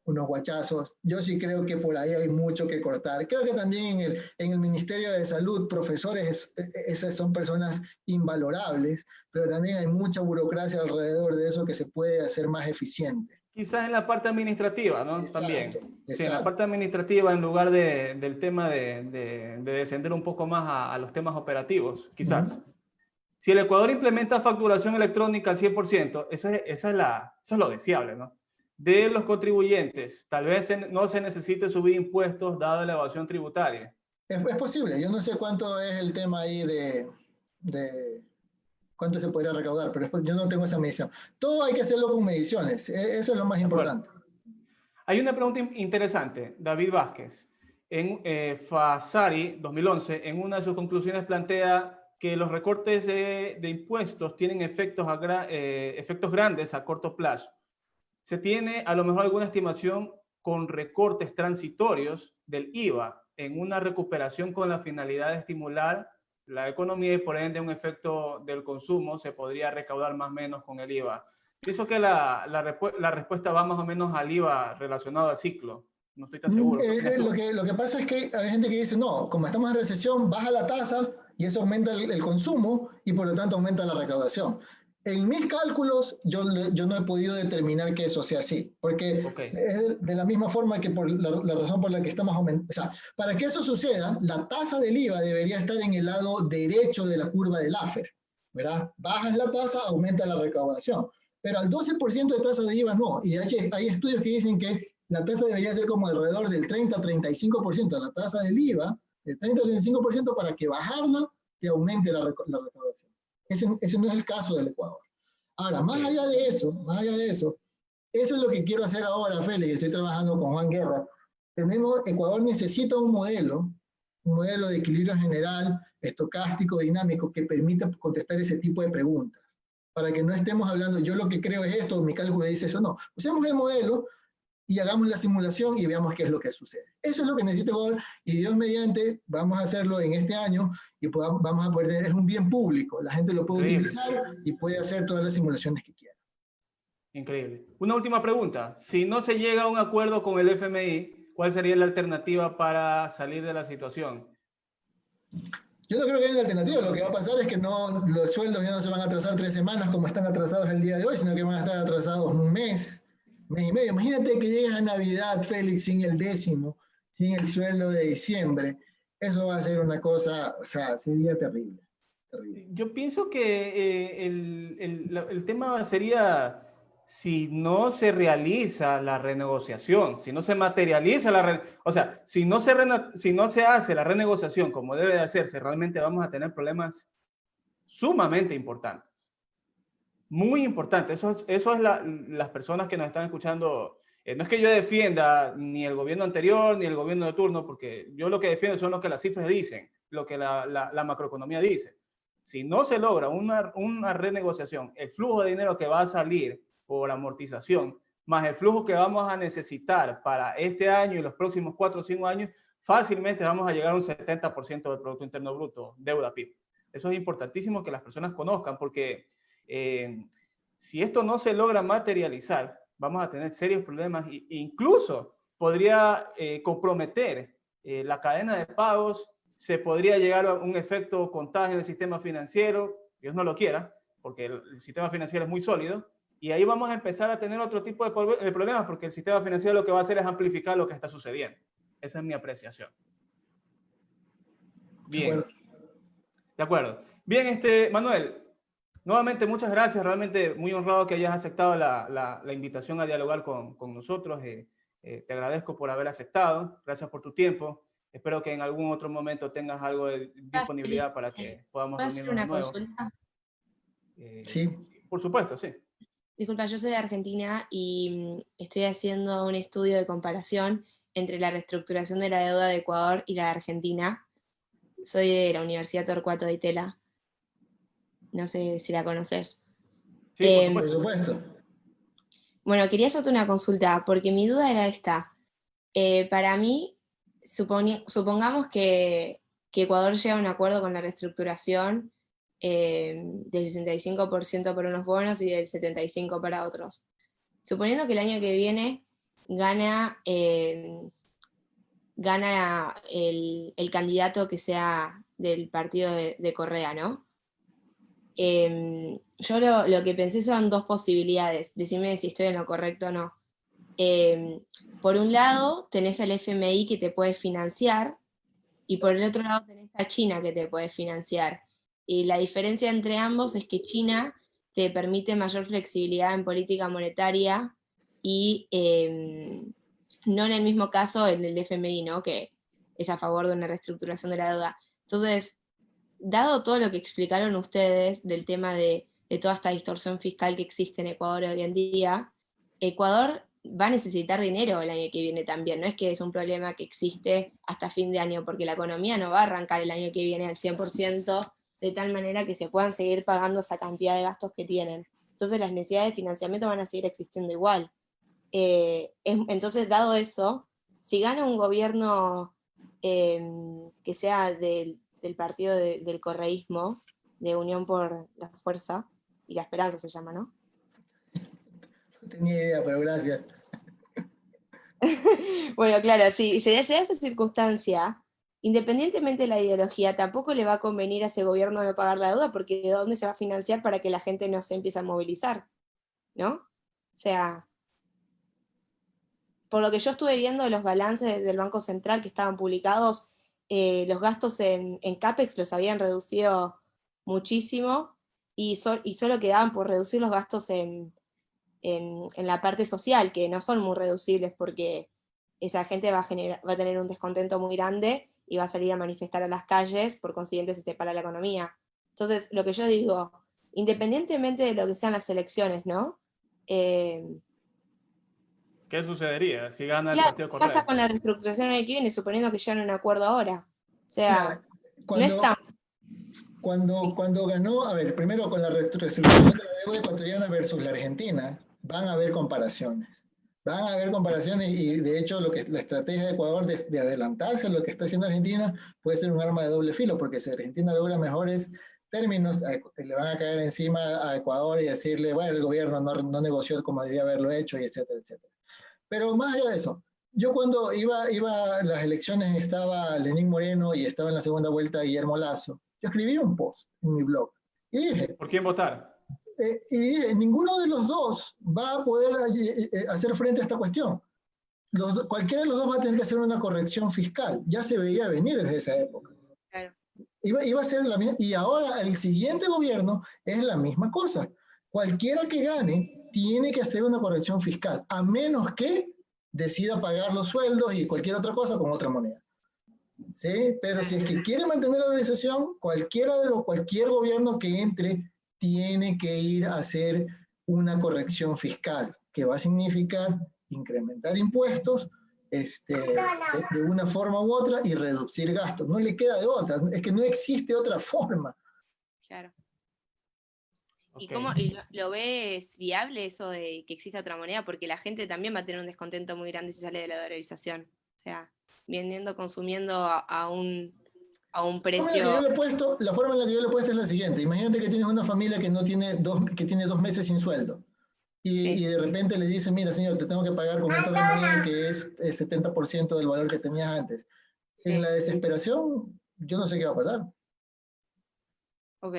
unos guachazos. Yo sí creo que por ahí hay mucho que cortar. Creo que también en el Ministerio de Salud, profesores, esas son personas invalorables, pero también hay mucha burocracia alrededor de eso que se puede hacer más eficiente. Quizás en la parte administrativa, ¿no? Exacto, También. exacto. Sí, en la parte administrativa, en lugar del tema de descender un poco más a los temas operativos, quizás. Si el Ecuador implementa facturación electrónica al 100%, eso es lo deseable, ¿no? De los contribuyentes, tal vez no se necesite subir impuestos dada la evasión tributaria. Es posible, yo no sé cuánto es el tema ahí de cuánto se podría recaudar, pero yo no tengo esa medición. Todo hay que hacerlo con mediciones, eso es lo más importante. Hay una pregunta interesante, David Vázquez. En Fasari 2011, en una de sus conclusiones plantea que los recortes de impuestos tienen efectos grandes a corto plazo. ¿Se tiene a lo mejor alguna estimación con recortes transitorios del IVA en una recuperación con la finalidad de estimular la economía y por ende un efecto del consumo se podría recaudar más o menos con el IVA? Pienso que la respuesta va más o menos al IVA relacionado al ciclo. No estoy tan seguro. Lo que pasa es que hay gente que dice, no, como estamos en recesión, baja la tasa y eso aumenta el consumo y por lo tanto aumenta la recaudación. En mis cálculos, yo no he podido determinar que eso sea así, porque es de la misma forma que por la razón por la que estamos aumentando. O sea, para que eso suceda, la tasa del IVA debería estar en el lado derecho de la curva del AFER, ¿verdad? Bajas la tasa, aumenta la recaudación. Pero al 12% de tasa de IVA no. Y hay estudios que dicen que la tasa debería ser como alrededor del 30-35%, la tasa del IVA, del 30-35% para que bajarla te aumente la recaudación. Ese no es el caso del Ecuador. Ahora, más allá de eso, eso es lo que quiero hacer ahora, Félix, y estoy trabajando con Juan Guerra. Ecuador necesita un modelo de equilibrio general, estocástico, dinámico, que permita contestar ese tipo de preguntas. Para que no estemos hablando, yo lo que creo es esto, mi cálculo dice eso, no. Usemos el modelo y hagamos la simulación y veamos qué es lo que sucede. Eso es lo que necesita Ecuador y Dios mediante vamos a hacerlo en este año y vamos a poder, es un bien público, la gente lo puede utilizar y puede hacer todas las simulaciones que quiera. Increíble. Una última pregunta, si no se llega a un acuerdo con el FMI, ¿cuál sería la alternativa para salir de la situación? Yo no creo que haya alternativa, lo que va a pasar es que los sueldos ya no se van a atrasar 3 semanas como están atrasados el día de hoy, sino que van a estar atrasados un mes y medio. Imagínate que llegues a Navidad, Félix, sin el décimo, sin el sueldo de diciembre. Eso va a ser una cosa, o sea, sería terrible. Yo pienso que el tema sería si no se realiza la renegociación, si no se materializa o sea, si no se hace la renegociación como debe de hacerse, realmente vamos a tener problemas sumamente importantes. Muy importante, eso es las personas que nos están escuchando. No es que yo defienda ni el gobierno anterior ni el gobierno de turno, porque yo lo que defiendo son lo que las cifras dicen, lo que la macroeconomía dice. Si no se logra una renegociación, el flujo de dinero que va a salir por amortización, más el flujo que vamos a necesitar para este año y los próximos 4 o 5 años, fácilmente vamos a llegar a un 70% del Producto Interno Bruto, deuda PIB. Eso es importantísimo que las personas conozcan, porque si esto no se logra materializar, vamos a tener serios problemas e incluso podría comprometer la cadena de pagos, se podría llegar a un efecto contagio del sistema financiero, Dios no lo quiera, porque el sistema financiero es muy sólido, Y ahí vamos a empezar a tener otro tipo de problemas, porque el sistema financiero lo que va a hacer es amplificar lo que está sucediendo. Esa es mi apreciación. Bien, de acuerdo. Bien, Manuel, nuevamente muchas gracias, realmente muy honrado que hayas aceptado la invitación a dialogar con nosotros. Te agradezco por haber aceptado, gracias por tu tiempo. Espero que en algún otro momento tengas algo de disponibilidad para que podamos ¿Puedo hacer reunirnos de una nuevo. consulta? Sí. Por supuesto, sí. Disculpa, yo soy de Argentina y estoy haciendo un estudio de comparación entre la reestructuración de la deuda de Ecuador y la de Argentina. Soy de la Universidad Torcuato de Itela. No sé si la conoces. Sí, por Por supuesto. supuesto. Bueno, quería hacerte una consulta, porque mi duda era esta. Para mí, supongamos que Ecuador llega a un acuerdo con la reestructuración del 65% para unos bonos y del 75% para otros. Suponiendo que el año que viene gana el candidato que sea del partido de Correa, ¿no? Yo lo que pensé son dos posibilidades, decime si estoy en lo correcto o no. Por un lado, tenés al FMI que te puede financiar, y por el otro lado tenés a China que te puede financiar. Y la diferencia entre ambos es que China te permite mayor flexibilidad en política monetaria y no en el mismo caso el del FMI, ¿no? Que es a favor de una reestructuración de la deuda. Entonces, dado todo lo que explicaron ustedes del tema de toda esta distorsión fiscal que existe en Ecuador hoy en día, Ecuador va a necesitar dinero el año que viene también, no es que es un problema que existe hasta fin de año, porque la economía no va a arrancar el año que viene al 100%, de tal manera que se puedan seguir pagando esa cantidad de gastos que tienen. Entonces las necesidades de financiamiento van a seguir existiendo igual. Entonces, dado eso, si gana un gobierno que sea del partido del correísmo, de Unión por la Fuerza y la Esperanza se llama, ¿no? No tenía idea, pero gracias. Bueno, claro, si se da esa circunstancia, independientemente de la ideología, tampoco le va a convenir a ese gobierno no pagar la deuda, porque ¿de dónde se va a financiar para que la gente no se empiece a movilizar? ¿No? O sea, por lo que yo estuve viendo de los balances del Banco Central que estaban publicados, los gastos en CAPEX los habían reducido muchísimo y solo quedaban por reducir los gastos en la parte social, que no son muy reducibles porque esa gente va a tener un descontento muy grande y va a salir a manifestar a las calles, por consiguiente se te para la economía. Entonces, lo que yo digo, independientemente de lo que sean las elecciones, ¿no? ¿Qué sucedería si gana el Claro, partido ¿qué pasa Correa? con la reestructuración del que viene, suponiendo que llegan a un acuerdo ahora? O sea, Mira, no es tan... cuando ganó, a ver, primero con la reestructuración de la deuda ecuatoriana versus la Argentina, van a haber comparaciones. Van a haber comparaciones y de hecho la estrategia de Ecuador de adelantarse a lo que está haciendo Argentina puede ser un arma de doble filo, porque si Argentina logra mejores términos, le van a caer encima a Ecuador y decirle, bueno, el gobierno no negoció como debía haberlo hecho, y etcétera, etcétera. Pero más allá de eso, yo cuando iba a las elecciones estaba Lenín Moreno y estaba en la segunda vuelta Guillermo Lasso. Yo escribí un post en mi blog y dije, ¿Por quién votar? ninguno de los dos va a poder hacer frente a esta cuestión. Cualquiera de los dos va a tener que hacer una corrección fiscal. Ya se veía venir desde esa época. Claro. Iba a ser la misma, y ahora el siguiente gobierno es la misma cosa. Cualquiera que gane tiene que hacer una corrección fiscal, a menos que decida pagar los sueldos y cualquier otra cosa con otra moneda. ¿Sí? Pero si es que quiere mantener la organización, cualquier gobierno que entre tiene que ir a hacer una corrección fiscal, que va a significar incrementar impuestos de una forma u otra y reducir gastos. No le queda de otra, es que no existe otra forma. Claro. ¿Y Ok. cómo lo ves viable eso de que exista otra moneda? Porque la gente también va a tener un descontento muy grande si sale de la dolarización. O sea, vendiendo, consumiendo a un precio... La forma en la que yo le he puesto es la siguiente. Imagínate que tienes una familia que tiene 2 meses sin sueldo. Y Sí. de repente le dice, mira señor, te tengo que pagar con esta otra moneda que es el 70% del valor que tenías antes. Sí. En la desesperación, yo no sé qué va a pasar. Ok.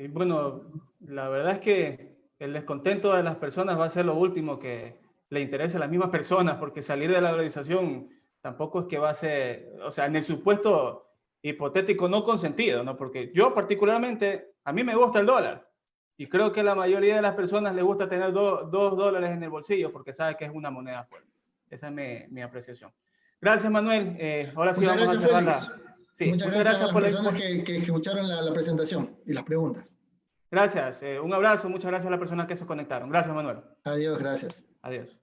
Bueno, la verdad es que el descontento de las personas va a ser lo último que le interese a las mismas personas, porque salir de la dolarización tampoco es que va a ser, o sea, en el supuesto hipotético no consentido, ¿no? Porque yo particularmente, a mí me gusta el dólar y creo que la mayoría de las personas les gusta tener $2 dólares en el bolsillo porque sabe que es una moneda fuerte. Esa es mi apreciación. Gracias, Manuel. Ahora sí Muchas vamos gracias, a cerrar Félix. Sí, muchas gracias a las por la personas que escucharon la presentación y las preguntas. Gracias. Un abrazo. Muchas gracias a las personas que se conectaron. Gracias, Manuel. Adiós, gracias. Adiós.